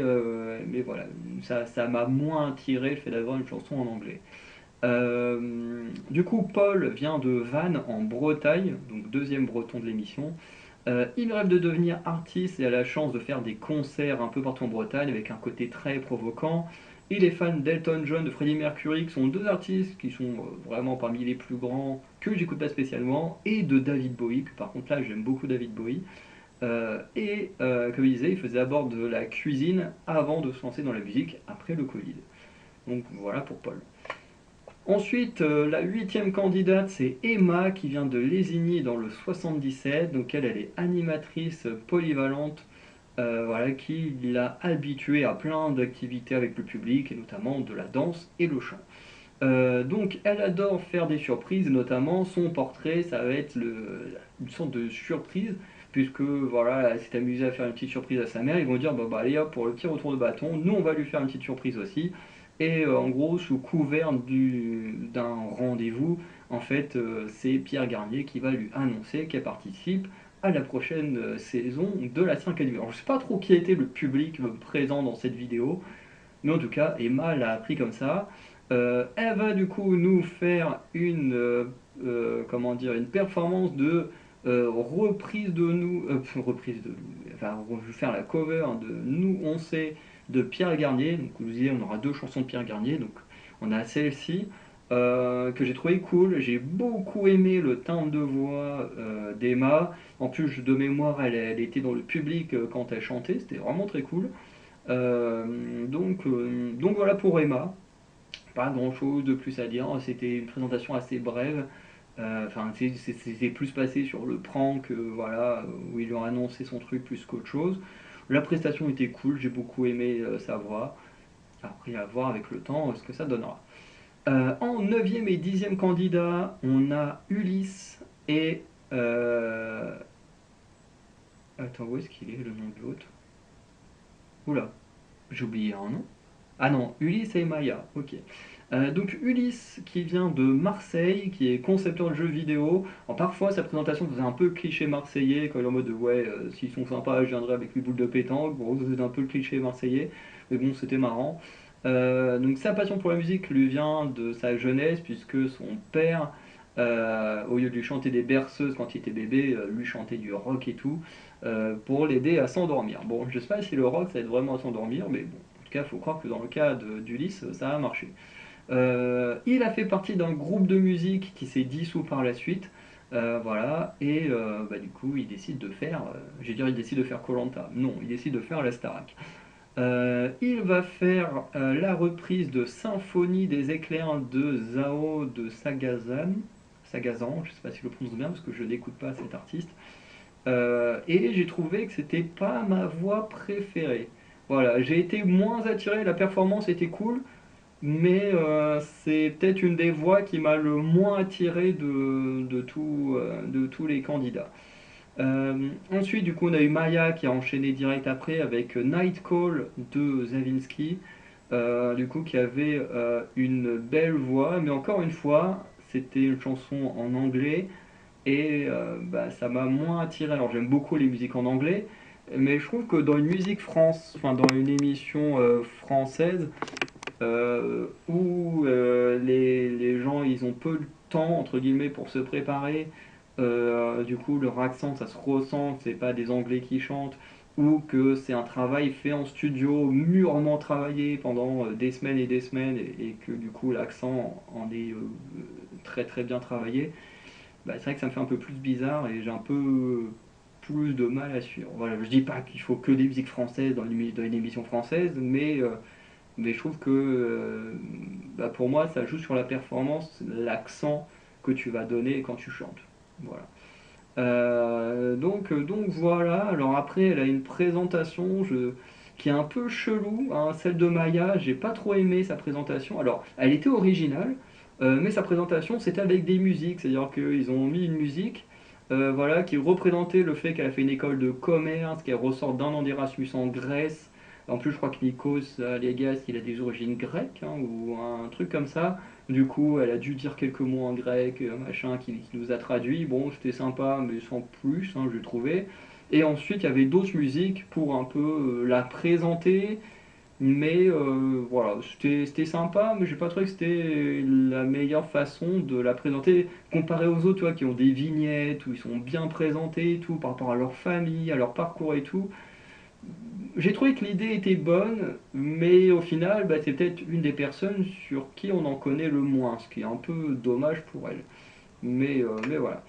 voilà, ça m'a moins attiré le fait d'avoir une chanson en anglais. Du coup, Paul vient de Vannes en Bretagne, donc deuxième breton de l'émission. Il rêve de devenir artiste et a la chance de faire des concerts un peu partout en Bretagne avec un côté très provoquant. Il est fan d'Elton John, de Freddie Mercury, qui sont deux artistes qui sont vraiment parmi les plus grands que j'écoute pas spécialement, et de David Bowie, que par contre là j'aime beaucoup David Bowie. Comme il disait, il faisait d'abord de la cuisine avant de se lancer dans la musique après le Covid. Donc voilà pour Paul. Ensuite, la huitième candidate, c'est Emma qui vient de Lésigny dans le 77. Donc elle est animatrice polyvalente, voilà, qui l'a habituée à plein d'activités avec le public, et notamment de la danse et le chant. Donc elle adore faire des surprises, notamment son portrait, ça va être une sorte de surprise, puisque voilà, elle s'est amusée à faire une petite surprise à sa mère. Ils vont dire bah, allez hop, pour le petit retour de bâton, nous on va lui faire une petite surprise aussi. Et en gros, sous couvert d'un rendez-vous, en fait, c'est Pierre Garnier qui va lui annoncer qu'elle participe à la prochaine saison de la 5 animée. Alors je sais pas trop qui a été le public présent dans cette vidéo, mais en tout cas, Emma l'a appris comme ça. Elle va du coup nous faire comment dire, une performance de reprise de nous, reprise de nous, enfin, on va faire la cover de Nous on sait de Pierre Garnier. Donc, vous disiez, on aura deux chansons de Pierre Garnier. Donc, on a celle-ci que j'ai trouvé cool. J'ai beaucoup aimé le timbre de voix d'Emma. En plus, de mémoire, elle était dans le public quand elle chantait. C'était vraiment très cool. Donc voilà pour Emma. Pas grand chose de plus à dire. C'était une présentation assez brève. Enfin, c'est plus passé sur le prank, voilà, où il leur a annoncé son truc plus qu'autre chose. La prestation était cool, j'ai beaucoup aimé sa voix. Après, à voir avec le temps ce que ça donnera. En neuvième et dixième candidat, on a Ulysse et. Attends, où est-ce qu'il est le nom de l'autre? Oula, j'ai oublié un nom. Ah non, Ulysse et Maya, ok. Donc Ulysse qui vient de Marseille, qui est concepteur de jeux vidéo. Alors, parfois sa présentation faisait un peu cliché marseillais, quand il est en mode ouais, s'ils sont sympas, je viendrai avec mes boules de pétanque. Bon, c'était un peu le cliché marseillais, mais bon, c'était marrant. Donc sa passion pour la musique lui vient de sa jeunesse, puisque son père, au lieu de lui chanter des berceuses quand il était bébé, lui chantait du rock et tout, pour l'aider à s'endormir. Bon, je sais pas si le rock ça aide vraiment à s'endormir, mais bon, en tout cas, il faut croire que dans le cas d'Ulysse, ça a marché. Il a fait partie d'un groupe de musique qui s'est dissous par la suite. Voilà, et du coup, il décide de faire, j'ai dit il décide de faire koh. Non, il décide de faire la Starac. Il va faire la reprise de Symphonie des éclairs de Zao de Sagazan, je ne sais pas si je le prononce bien parce que je n'écoute pas cet artiste. Et j'ai trouvé que c'était pas ma voix préférée. Voilà, j'ai été moins attiré, la performance était cool, mais c'est peut-être une des voix qui m'a le moins attiré de tous les candidats. Ensuite, du coup, on a eu Maya qui a enchaîné direct après avec Night Call de Zavinsky, du coup, qui avait une belle voix, mais encore une fois, c'était une chanson en anglais et ça m'a moins attiré. Alors, j'aime beaucoup les musiques en anglais, mais je trouve que dans une musique France, enfin dans une émission française, où les gens ils ont peu de temps entre guillemets pour se préparer. Du coup leur accent ça se ressent, c'est pas des Anglais qui chantent. ou que c'est un travail fait en studio, mûrement travaillé pendant des semaines et des semaines, et que du coup l'accent en est très très bien travaillé, bah, c'est vrai que ça me fait un peu plus bizarre et j'ai un peu plus de mal à suivre. Voilà, je dis pas qu'il faut que des musiques françaises dans une émission française, mais je trouve que bah, pour moi ça joue sur la performance, l'accent que tu vas donner quand tu chantes. Voilà. Donc voilà, alors après elle a une présentation qui est un peu chelou, hein, celle de Maya, j'ai pas trop aimé sa présentation. Alors elle était originale, mais sa présentation c'était avec des musiques, c'est-à-dire qu'ils ont mis une musique voilà, qui représentait le fait qu'elle a fait une école de commerce, qu'elle ressort d'un an d'Erasmus en Grèce. En plus je crois que Nikos Aliagas il a des origines grecques hein, ou un truc comme ça. Du coup, elle a dû dire quelques mots en grec, machin, qui nous a traduit. Bon, c'était sympa, mais sans plus, hein, j'ai trouvé. Et ensuite, il y avait d'autres musiques pour un peu la présenter. Mais voilà, c'était sympa, mais j'ai pas trouvé que c'était la meilleure façon de la présenter. Comparé aux autres, tu vois, qui ont des vignettes, où ils sont bien présentés et tout, par rapport à leur famille, à leur parcours et tout. J'ai trouvé que l'idée était bonne, mais au final, bah, c'est peut-être une des personnes sur qui on en connaît le moins, ce qui est un peu dommage pour elle. Mais voilà.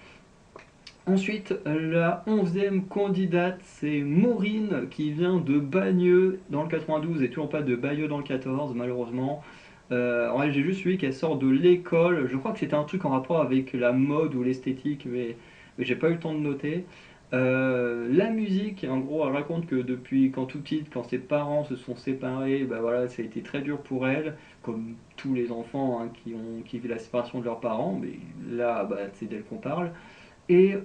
Ensuite, la 11e candidate, c'est Maureen, qui vient de Bagneux dans le 92 et toujours pas de Bayeux dans le 14, malheureusement. En vrai, j'ai juste vu qu'elle sort de l'école. Je crois que c'était un truc en rapport avec la mode ou l'esthétique, mais j'ai pas eu le temps de noter. La musique, en gros, elle raconte que depuis quand tout petite, quand ses parents se sont séparés, bah voilà, ça a été très dur pour elle, comme tous les enfants hein, qui vivent la séparation de leurs parents, mais là, bah, c'est d'elle qu'on parle. Et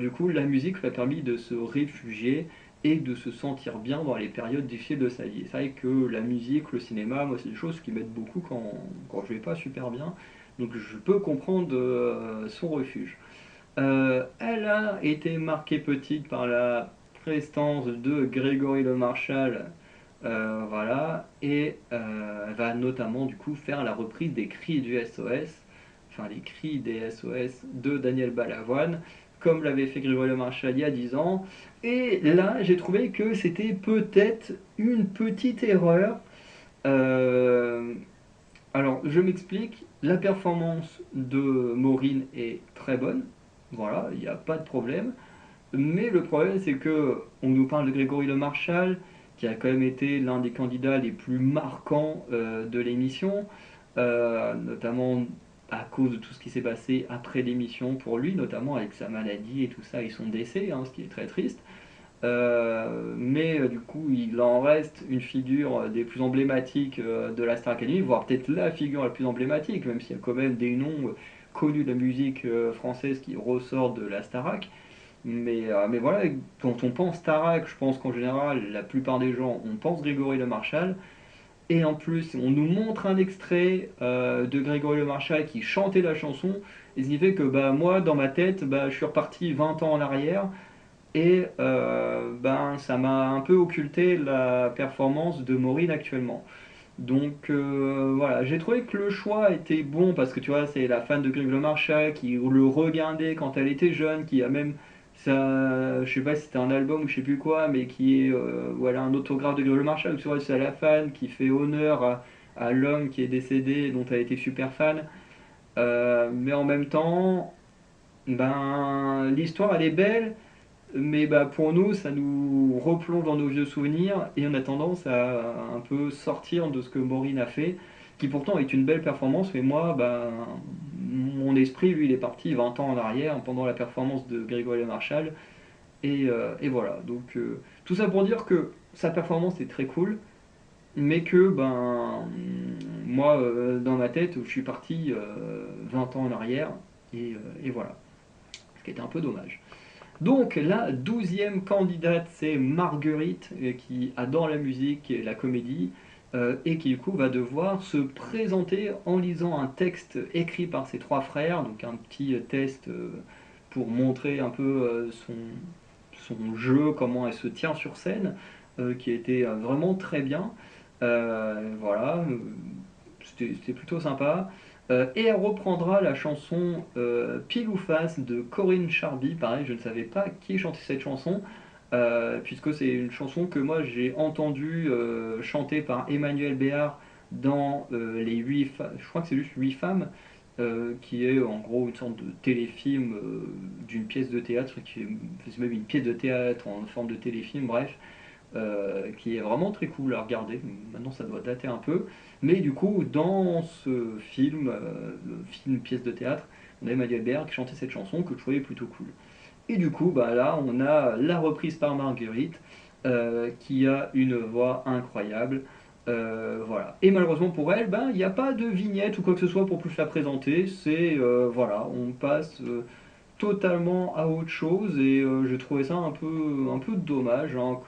du coup, la musique lui a permis de se réfugier et de se sentir bien dans les périodes difficiles de sa vie. C'est vrai que la musique, le cinéma, moi, c'est des choses qui m'aident beaucoup quand je vais pas super bien. Donc je peux comprendre son refuge. Elle a été marquée petite par la prestance de Grégory Le Marchal, voilà, et elle va notamment du coup faire la reprise des cris du SOS, enfin les cris des SOS de Daniel Balavoine, comme l'avait fait Grégory Le Marchal il y a 10 ans. Et là, j'ai trouvé que c'était peut-être une petite erreur. Euh, alors, je m'explique, la performance de Maureen est très bonne, voilà, il n'y a pas de problème. Mais le problème, c'est que on nous parle de Grégory Le Marchal, qui a quand même été l'un des candidats les plus marquants de l'émission, notamment à cause de tout ce qui s'est passé après l'émission pour lui, notamment avec sa maladie et tout ça et son décès, hein, ce qui est très triste. Mais du coup, il en reste une figure des plus emblématiques de la Star Academy, voire peut-être la figure la plus emblématique, même s'il y a quand même des noms connus de la musique française qui ressortent de la Starac. Mais voilà, quand on pense Starac, je pense qu'en général, la plupart des gens, on pense Grégory Le Marchal. Et en plus, on nous montre un extrait de Grégory Le Marchal qui chantait la chanson. Et ce qui fait que bah, moi, dans ma tête, bah, je suis reparti 20 ans en arrière. Et ben, ça m'a un peu occulté la performance de Maureen actuellement. Donc voilà, j'ai trouvé que le choix était bon parce que tu vois, c'est la fan de Greg Le Marchal qui le regardait quand elle était jeune, qui a même ça, je sais pas si c'était un album ou je sais plus quoi, mais qui est voilà un autographe de Greg Le Marchal. Tu vois, c'est la fan qui fait honneur à l'homme qui est décédé, dont elle était super fan. Mais en même temps, ben l'histoire elle est belle, mais bah, pour nous, ça nous replonge dans nos vieux souvenirs et on a tendance à un peu sortir de ce que Maureen a fait, qui pourtant est une belle performance, mais moi, bah, mon esprit, lui, il est parti 20 ans en arrière pendant la performance de Grégory Le Marchal. Et voilà, donc tout ça pour dire que sa performance est très cool, mais que ben, moi, dans ma tête, je suis parti 20 ans en arrière, et voilà, ce qui était un peu dommage. Donc la 12e candidate, c'est Marguerite, qui adore la musique et la comédie, et qui du coup va devoir se présenter en lisant un texte écrit par ses trois frères, donc un petit test pour montrer un peu son jeu, comment elle se tient sur scène, qui a été vraiment très bien. Voilà, c'était plutôt sympa. Et elle reprendra la chanson Pile ou Face de Corinne Charby. Pareil, je ne savais pas qui chantait cette chanson. puisque c'est une chanson que moi j'ai entendue chantée par Emmanuel Béard dans les je crois que c'est juste 8 femmes, qui est en gros une sorte de téléfilm d'une pièce de théâtre, c'est même une pièce de théâtre en forme de téléfilm, bref, qui est vraiment très cool à regarder. Maintenant ça doit dater un peu, mais du coup dans ce film, le film pièce de théâtre, on a Emmanuel Béard qui chantait cette chanson que je trouvais plutôt cool. Et du coup, bah là, on a la reprise par Marguerite, qui a une voix incroyable. Voilà. Et malheureusement pour elle, ben, il n'y a pas de vignette ou quoi que ce soit pour plus la présenter. C'est voilà, on passe totalement à autre chose et j'ai trouvé ça un peu dommage hein,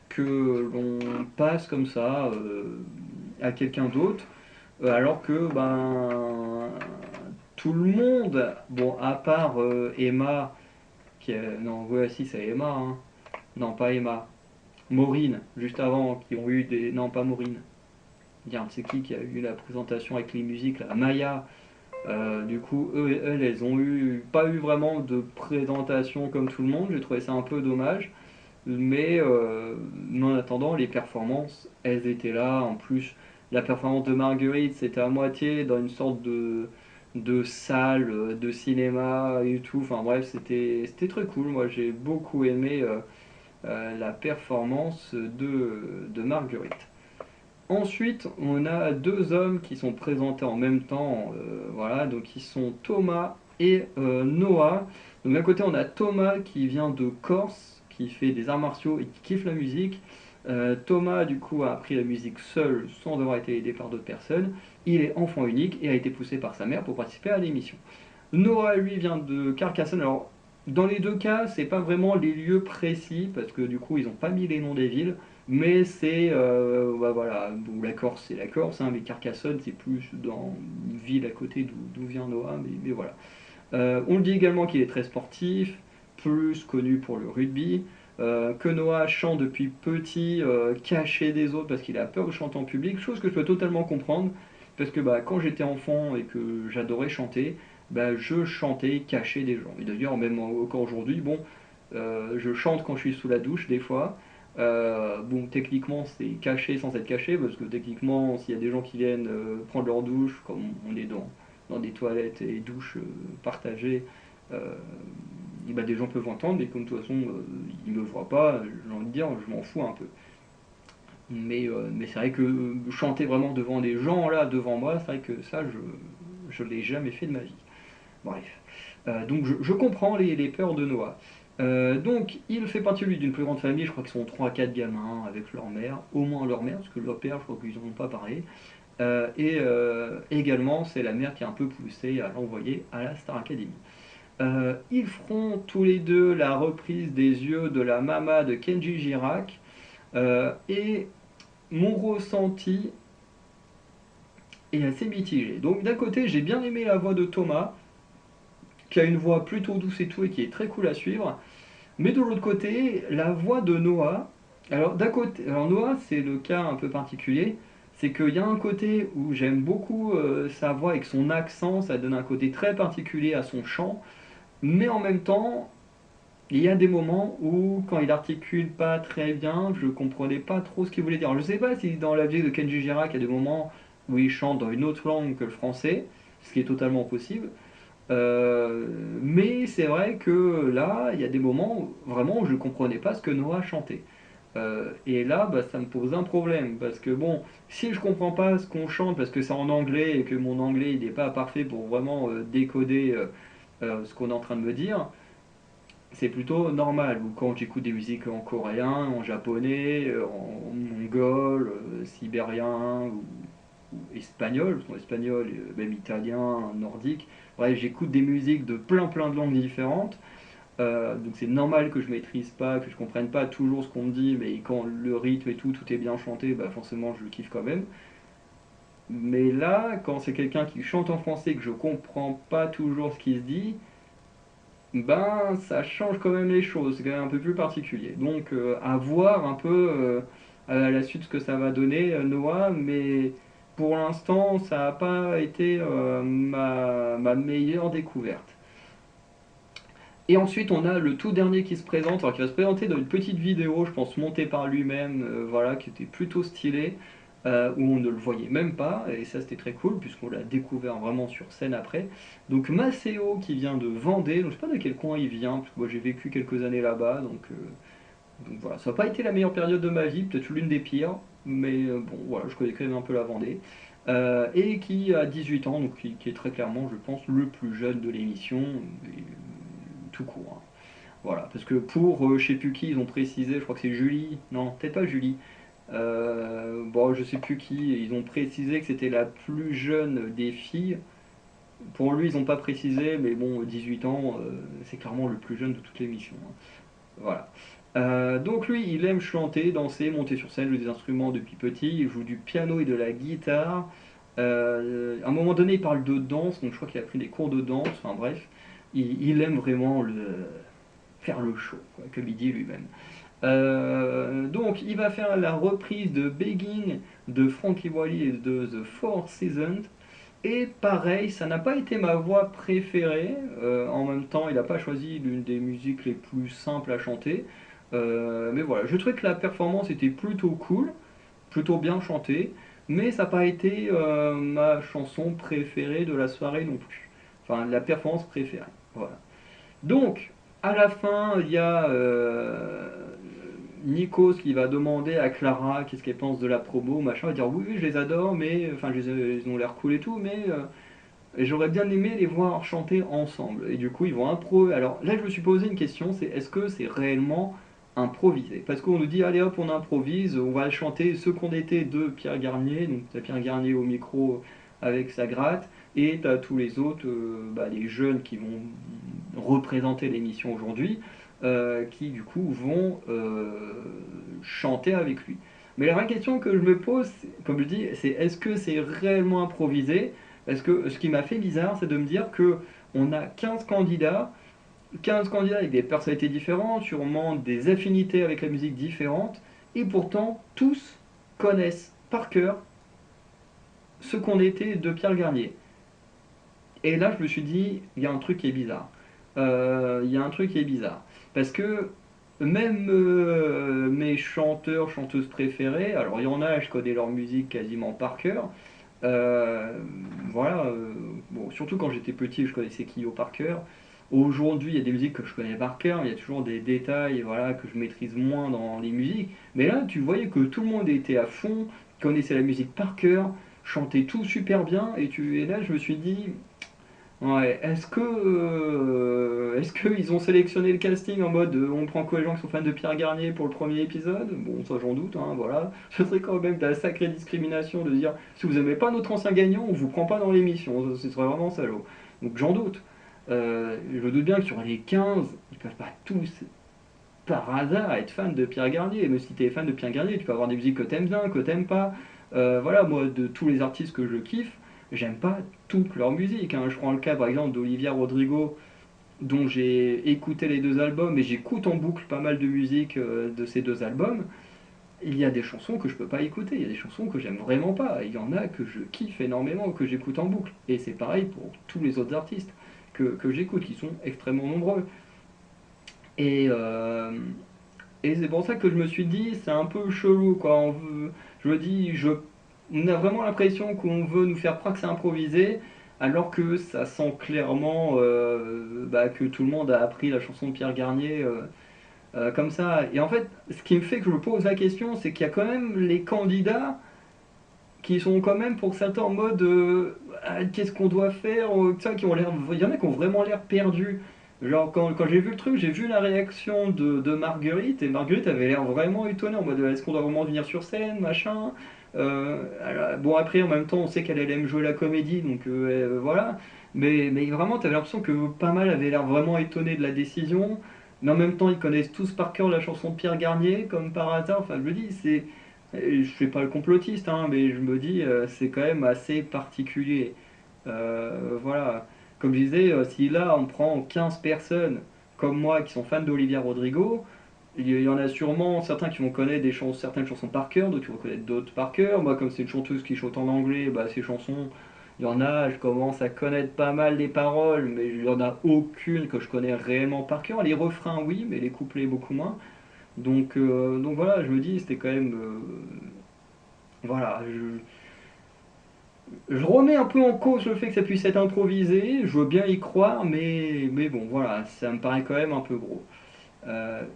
que l'on passe comme ça à quelqu'un d'autre, alors que ben tout le monde, bon à part Emma non, ouais, si, c'est Emma, hein. Non, pas Emma. Maureen, juste avant, qui ont eu des. Non, pas Maureen. Regarde, c'est qui a eu la présentation avec les musiques, là Maya. Du coup, elles ont pas eu vraiment de présentation comme tout le monde. J'ai trouvé ça un peu dommage. Mais en attendant, les performances, elles étaient là. En plus, la performance de Marguerite, c'était à moitié dans une sorte de salle de cinéma et tout. Enfin bref, c'était très cool. Moi, j'ai beaucoup aimé la performance de Marguerite. Ensuite, on a deux hommes qui sont présentés en même temps. Voilà, donc ils sont Thomas et Noah. Donc d'un côté, on a Thomas qui vient de Corse, qui fait des arts martiaux et qui kiffe la musique. Thomas, du coup, a appris la musique seul, sans devoir être aidé par d'autres personnes. Il est enfant unique et a été poussé par sa mère pour participer à l'émission. Noah, lui, vient de Carcassonne. Alors, dans les deux cas, c'est pas vraiment les lieux précis, parce que du coup, ils n'ont pas mis les noms des villes, mais c'est, bah, voilà, bon, la Corse, c'est la Corse, hein, mais Carcassonne, c'est plus dans une ville à côté d'où vient Noah, mais voilà. On le dit également qu'il est très sportif, plus connu pour le rugby, que Noah chante depuis petit, caché des autres parce qu'il a peur de chanter en public, chose que je peux totalement comprendre, parce que bah, quand j'étais enfant et que j'adorais chanter, bah, je chantais caché des gens. Et d'ailleurs, même encore aujourd'hui, bon, je chante quand je suis sous la douche des fois. Bon, techniquement, c'est caché sans être caché, parce que techniquement, s'il y a des gens qui viennent prendre leur douche, comme on est dans des toilettes et douches partagées, euh, et bah, des gens peuvent entendre, mais comme de toute façon, ils ne me voient pas, j'ai envie de dire, je m'en fous un peu. Mais c'est vrai que chanter vraiment devant des gens là, devant moi, c'est vrai que ça, je ne l'ai jamais fait de ma vie. Bref. Donc je comprends les peurs de Noah. Donc il fait partie lui d'une plus grande famille, je crois qu'ils sont 3 à 4 gamins avec leur mère, au moins leur mère, parce que leur père, je crois qu'ils n'en ont pas parlé. Et également, c'est la mère qui a un peu poussé à l'envoyer à la Star Academy. Ils feront tous les deux la reprise des yeux de la Mama de Kenji Girac. Et mon ressenti est assez mitigé. Donc d'un côté, j'ai bien aimé la voix de Thomas, qui a une voix plutôt douce et tout, et qui est très cool à suivre. Mais de l'autre côté, la voix de Noah. Alors d'un côté, alors Noah, c'est le cas un peu particulier. C'est qu'il y a un côté où j'aime beaucoup sa voix avec son accent, ça donne un côté très particulier à son chant. Mais en même temps, il y a des moments où, quand il articule pas très bien, je comprenais pas trop ce qu'il voulait dire. Alors, je sais pas si dans la vie de Kenji Girac, il y a des moments où il chante dans une autre langue que le français, ce qui est totalement possible. Euh, mais c'est vrai que là, il y a des moments vraiment où je ne comprenais pas ce que Noah chantait. Et là, bah, ça me pose un problème, parce que bon, si je comprends pas ce qu'on chante, parce que c'est en anglais et que mon anglais il n'est pas parfait pour vraiment décoder ce qu'on est en train de me dire, c'est plutôt normal. Ou quand j'écoute des musiques en coréen, en japonais, en mongol, sibérien ou espagnol, parce qu'en espagnol, même italien, nordique. Bref, j'écoute des musiques de plein de langues différentes. Donc c'est normal que je maîtrise pas, que je comprenne pas toujours ce qu'on me dit, mais quand le rythme et tout est bien chanté, bah forcément je le kiffe quand même. Mais là, quand c'est quelqu'un qui chante en français et que je comprends pas toujours ce qui se dit, ben ça change quand même les choses, c'est quand même un peu plus particulier. Donc à voir un peu à la suite ce que ça va donner Noah, mais pour l'instant ça n'a pas été ma meilleure découverte. Et ensuite, on a le tout dernier qui se présente, alors qui va se présenter dans une petite vidéo, je pense montée par lui-même, voilà, qui était plutôt stylée, où on ne le voyait même pas, et ça c'était très cool, puisqu'on l'a découvert vraiment sur scène après. Donc Maceo qui vient de Vendée, donc je sais pas de quel coin il vient, parce que moi j'ai vécu quelques années là-bas, donc voilà, ça n'a pas été la meilleure période de ma vie, peut-être l'une des pires, mais bon voilà, je connais quand même un peu la Vendée. Et qui a 18 ans, donc qui est très clairement, je pense, le plus jeune de l'émission, tout court, hein. Voilà, parce que pour je sais plus qui, ils ont précisé, je crois que c'est Julie, non, peut-être pas Julie, bon, je sais plus qui, ils ont précisé que c'était la plus jeune des filles. Pour lui, ils n'ont pas précisé, mais bon, 18 ans, c'est clairement le plus jeune de toute l'émission, hein. Voilà. Donc lui, il aime chanter, danser, monter sur scène, jouer des instruments depuis petit, il joue du piano et de la guitare. À un moment donné, il parle de danse, donc je crois qu'il a pris des cours de danse, enfin bref, il aime vraiment faire le show, quoi, comme il dit lui-même. Donc il va faire la reprise de Begging de Frankie Valli et de The Four Seasons. Et pareil, ça n'a pas été ma voix préférée. En même temps, il n'a pas choisi l'une des musiques les plus simples à chanter. Mais voilà, je trouvais que la performance était plutôt cool, plutôt bien chantée, mais ça n'a pas été ma chanson préférée de la soirée non plus. Enfin, la performance préférée. Voilà. Donc, à la fin, il y a Nikos qui va demander à Clara qu'est-ce qu'elle pense de la promo, machin, elle va dire oui, oui, je les adore, mais enfin, ils ont l'air cool et tout, mais j'aurais bien aimé les voir chanter ensemble. Et du coup, ils vont improviser. Alors là, je me suis posé une question, c'est est-ce que c'est réellement improvisé? Parce qu'on nous dit, allez hop, on improvise, on va chanter ce qu'on était de Pierre Garnier, donc t'as Pierre Garnier au micro avec sa gratte, et t'as tous les autres, les jeunes qui vont représenter l'émission aujourd'hui, qui du coup vont chanter avec lui. Mais la vraie question que je me pose, comme je dis, c'est est-ce que c'est réellement improvisé? Parce que ce qui m'a fait bizarre, c'est de me dire que on a 15 candidats avec des personnalités différentes, sûrement des affinités avec la musique différentes, et pourtant tous connaissent par cœur ce qu'on était de Pierre Garnier. Et là, je me suis dit, il y a un truc qui est bizarre. Il y a un truc qui est bizarre. Parce que même mes chanteurs, chanteuses préférées, alors il y en a, je connais leur musique quasiment par cœur. Euh, voilà, bon, surtout quand j'étais petit, je connaissais Kyo par cœur. Aujourd'hui, il y a des musiques que je connais par cœur, mais il y a toujours des détails, voilà, que je maîtrise moins dans les musiques. Mais là, tu voyais que tout le monde était à fond, connaissait la musique par cœur, chantait tout super bien, et là, je me suis dit, ouais, est-ce qu'ils ont sélectionné le casting en mode on prend que les gens qui sont fans de Pierre Garnier pour le premier épisode? Bon, ça j'en doute, hein, voilà. Ce serait quand même de la sacrée discrimination de dire si vous aimez pas notre ancien gagnant, on vous prend pas dans l'émission. Ce serait vraiment salaud. Donc j'en doute. Je me doute bien que sur les 15, ils peuvent pas tous par hasard être fans de Pierre Garnier. Mais si tu es fan de Pierre Garnier, tu peux avoir des musiques que t'aimes bien, que t'aimes pas. Voilà, moi, de tous les artistes que je kiffe, j'aime pas toute leur musique, hein. Je prends le cas par exemple d'Olivia Rodrigo, dont j'ai écouté les deux albums et j'écoute en boucle pas mal de musique de ces deux albums. Il y a des chansons que je peux pas écouter, il y a des chansons que j'aime vraiment pas. Il y en a que je kiffe énormément, que j'écoute en boucle. Et c'est pareil pour tous les autres artistes que j'écoute, qui sont extrêmement nombreux. Et, euh, et c'est pour ça que je me suis dit, c'est un peu chelou, quoi. Je me dis, on a vraiment l'impression qu'on veut nous faire croire que c'est improvisé, alors que ça sent clairement que tout le monde a appris la chanson de Pierre Garnier comme ça. Et en fait, ce qui me fait que je me pose la question, c'est qu'il y a quand même les candidats qui sont quand même pour certains en mode ah, qu'est-ce qu'on doit faire, ça, qui ont l'air, il y en a qui ont vraiment l'air perdus. Genre quand j'ai vu le truc, j'ai vu la réaction de Marguerite, et Marguerite avait l'air vraiment étonnée en mode est-ce qu'on doit vraiment venir sur scène, machin. Bon après en même temps on sait qu'elle aime jouer la comédie, donc voilà. Mais vraiment t'avais l'impression que pas mal avaient l'air vraiment étonnés de la décision. Mais en même temps ils connaissent tous par cœur la chanson de Pierre Garnier, comme par hasard. Enfin je me dis, je suis pas le complotiste, hein, mais je me dis, c'est quand même assez particulier. Voilà. Comme je disais, si là on prend 15 personnes comme moi qui sont fans d'Olivia Rodrigo, il y en a sûrement certains qui vont connaître certaines chansons par cœur, d'autres qui vont connaître d'autres par cœur. Moi, comme c'est une chanteuse qui chante en anglais, bah, ses chansons, Il y en a, je commence à connaître pas mal les paroles, mais il y en a aucune que je connais réellement par cœur. Les refrains, oui, mais les couplets, beaucoup moins. Donc voilà, je me dis, c'était quand même. Voilà, je remets un peu en cause le fait que ça puisse être improvisé, je veux bien y croire, mais bon, voilà, ça me paraît quand même un peu gros.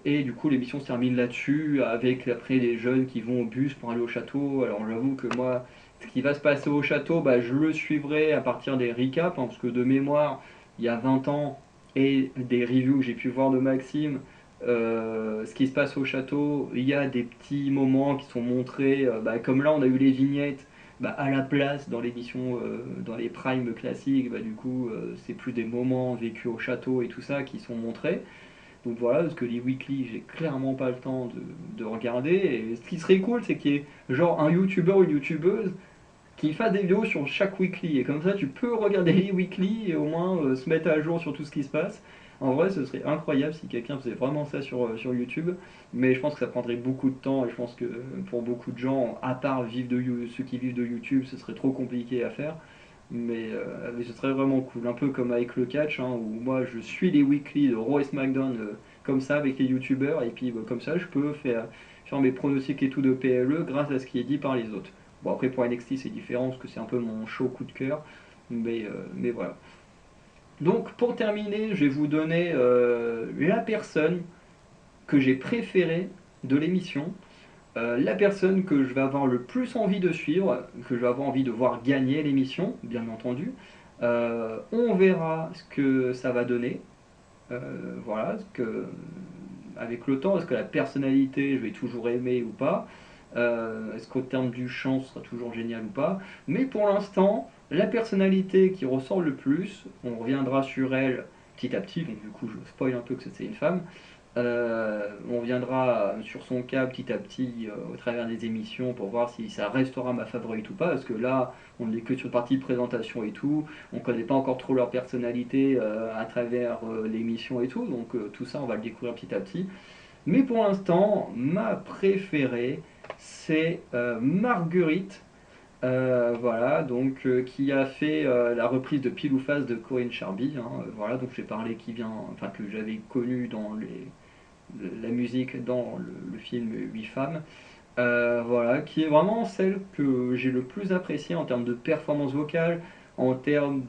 Et du coup, l'émission se termine là-dessus, avec après les jeunes qui vont au bus pour aller au château. Alors j'avoue que moi, ce qui va se passer au château, bah, je le suivrai à partir des recaps, hein, parce que de mémoire, il y a 20 ans, et des reviews que j'ai pu voir de Maxime, ce qui se passe au château, il y a des petits moments qui sont montrés, bah, comme là on a eu les vignettes, bah, à la place dans l'émission, dans les primes classiques, bah, du coup c'est plus des moments vécus au château et tout ça qui sont montrés. Donc voilà, parce que les weekly, j'ai clairement pas le temps de regarder. Et ce qui serait cool, c'est qu'il y ait genre un youtubeur ou une youtubeuse qui fasse des vidéos sur chaque weekly. Et comme ça, tu peux regarder les weekly et au moins se mettre à jour sur tout ce qui se passe. En vrai, ce serait incroyable si quelqu'un faisait vraiment ça sur YouTube. Mais je pense que ça prendrait beaucoup de temps. Et je pense que pour beaucoup de gens, à part ceux qui vivent de YouTube, ce serait trop compliqué à faire. Mais ce serait vraiment cool, un peu comme avec le catch, hein, où moi je suis les weekly de Raw et SmackDown comme ça avec les youtubeurs, et puis bah, comme ça je peux faire mes pronostics et tout de PLE grâce à ce qui est dit par les autres. Bon après pour NXT c'est différent parce que c'est un peu mon show coup de cœur, mais voilà. Donc pour terminer, je vais vous donner la personne que j'ai préférée de l'émission, la personne que je vais avoir le plus envie de suivre, que je vais avoir envie de voir gagner l'émission, bien entendu. On verra ce que ça va donner. Voilà, avec le temps, est-ce que la personnalité, je vais toujours aimer ou pas? Est-ce qu'au terme du chant, ce sera toujours génial ou pas? Mais pour l'instant, la personnalité qui ressort le plus, on reviendra sur elle petit à petit, donc du coup je spoil un peu que c'est une femme. On viendra sur son cas petit à petit au travers des émissions pour voir si ça restera ma favorite ou pas, parce que là on n'est que sur partie présentation et tout, on connaît pas encore trop leur personnalité à travers l'émission et tout, donc tout ça on va le découvrir petit à petit. Mais pour l'instant, ma préférée c'est Marguerite. Voilà, donc qui a fait la reprise de Pile ou Face de Corinne Charby, hein, voilà, donc j'ai parlé qui vient, enfin que j'avais connu dans la musique dans le film 8 femmes, voilà, qui est vraiment celle que j'ai le plus appréciée en termes de performance vocale, en termes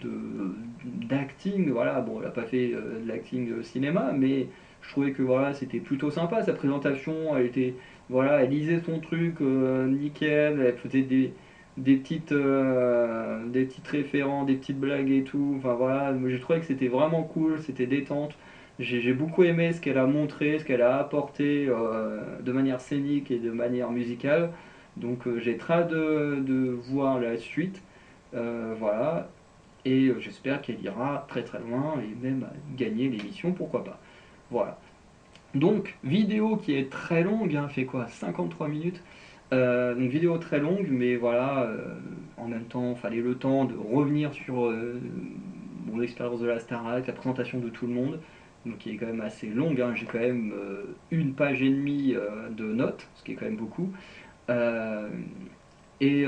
d'acting, voilà, bon, elle n'a pas fait de l'acting cinéma, mais je trouvais que voilà, c'était plutôt sympa, sa présentation, elle était, voilà, elle lisait son truc nickel, elle faisait des petites référents, des petites blagues et tout, enfin voilà, j'ai trouvé que c'était vraiment cool, c'était détente. J'ai beaucoup aimé ce qu'elle a montré, ce qu'elle a apporté de manière scénique et de manière musicale. Donc j'ai très hâte de voir la suite. Voilà. Et j'espère qu'elle ira très très loin et même gagner l'émission, pourquoi pas. Voilà. Donc, vidéo qui est très longue, hein, fait quoi 53 minutes. Donc vidéo très longue, mais voilà, en même temps, fallait le temps de revenir sur mon expérience de la Starac, la présentation de tout le monde, donc qui est quand même assez longue, hein. J'ai quand même une page et demie de notes, ce qui est quand même beaucoup. Euh, et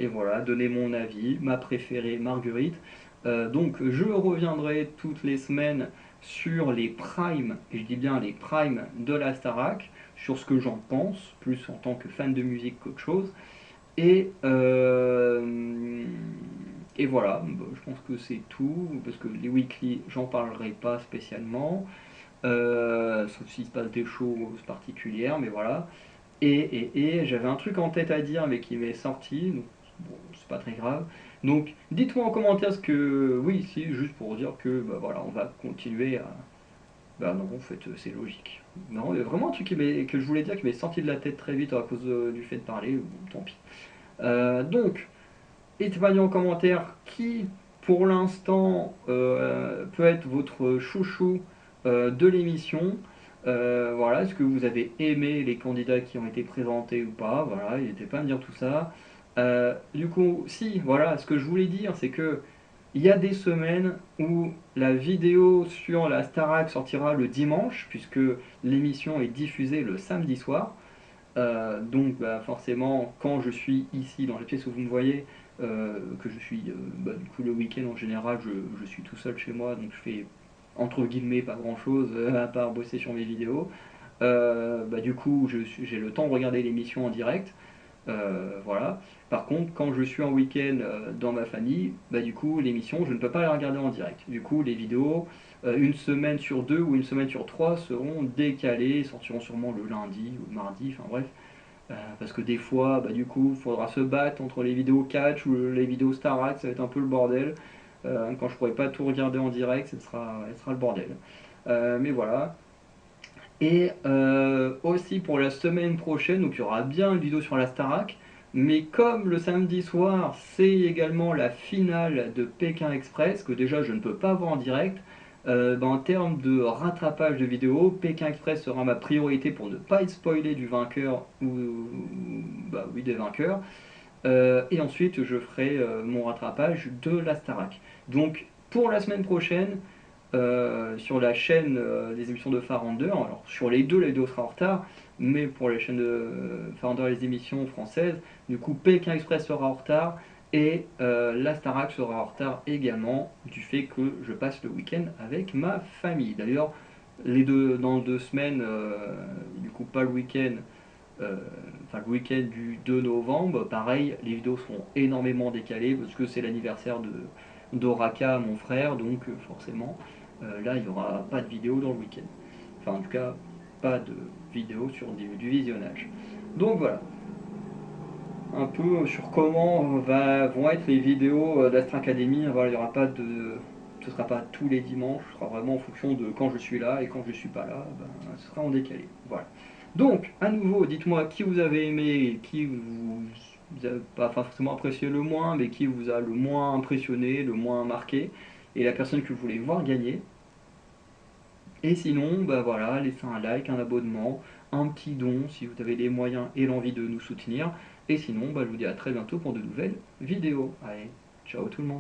voilà, donner mon avis, ma préférée Marguerite. Donc je reviendrai toutes les semaines sur les primes, et je dis bien les primes de la Starac, sur ce que j'en pense, plus en tant que fan de musique qu'autre chose. Et, euh, et voilà, bah, je pense que c'est tout, parce que les weekly, j'en parlerai pas spécialement, sauf s'il se passe des choses particulières, mais voilà. Et j'avais un truc en tête à dire, mais qui m'est sorti, donc bon, c'est pas très grave. Donc dites-moi en commentaire ce que. Oui, si, juste pour dire que bah, voilà, on va continuer à. Bah non, en fait, c'est logique. Non, il y a vraiment un truc que je voulais dire qui m'est sorti de la tête très vite à cause du fait de parler, bon, tant pis. Donc, dites-moi en commentaire qui, pour l'instant, peut être votre chouchou de l'émission. Voilà, est-ce que vous avez aimé les candidats qui ont été présentés ou pas? Voilà, n'hésitez pas à me dire tout ça. Du coup, si, voilà, ce que je voulais dire, c'est que il y a des semaines où la vidéo sur la Starac sortira le dimanche, puisque l'émission est diffusée le samedi soir. Donc bah, forcément, quand je suis ici dans la pièce où vous me voyez, que je suis, du coup le week-end en général je suis tout seul chez moi, donc je fais entre guillemets pas grand chose à part bosser sur mes vidéos. Du coup j'ai le temps de regarder l'émission en direct. Voilà. Par contre, quand je suis en week-end dans ma famille, du coup, l'émission, je ne peux pas la regarder en direct. Du coup, les vidéos, une semaine sur deux ou une semaine sur trois, seront décalées, sortiront sûrement le lundi ou le mardi, enfin bref. Parce que des fois, du coup, il faudra se battre entre les vidéos catch ou les vidéos Starac, ça va être un peu le bordel. Quand je pourrai pas tout regarder en direct, ce sera le bordel. Mais voilà. Et aussi pour la semaine prochaine, donc il y aura bien une vidéo sur la Starac, mais comme le samedi soir, c'est également la finale de Pékin Express, que déjà je ne peux pas voir en direct, en termes de rattrapage de vidéos, Pékin Express sera ma priorité pour ne pas être spoilé du vainqueur ou oui des vainqueurs. Et ensuite je ferai mon rattrapage de la Starac. Donc pour la semaine prochaine, sur la chaîne des émissions de Farandeur. Alors sur les deux, la vidéo sera en retard, mais pour les chaînes de Farandeur et les émissions françaises, du coup Pékin Express sera en retard et la Starac sera en retard également du fait que je passe le week-end avec ma famille. D'ailleurs, dans 2 semaines, du coup pas le week-end, le week-end du 2 novembre, pareil, les vidéos seront énormément décalées parce que c'est l'anniversaire de d'Oraka, mon frère, donc forcément, là, il n'y aura pas de vidéo dans le week-end. Enfin, en tout cas, pas de vidéo sur du visionnage. Donc voilà, un peu sur comment vont être les vidéos d'Astra Academy. Voilà, il y aura pas de, ce sera pas tous les dimanches, ce sera vraiment en fonction de quand je suis là et quand je suis pas là, ce sera en décalé. Voilà. Donc, à nouveau, dites-moi qui vous avez aimé, qui vous avez pas forcément apprécié le moins, mais qui vous a le moins impressionné, le moins marqué, et la personne que vous voulez voir gagner. Et sinon, voilà, laissez un like, un abonnement, un petit don si vous avez les moyens et l'envie de nous soutenir. Et sinon, je vous dis à très bientôt pour de nouvelles vidéos. Allez, ciao tout le monde.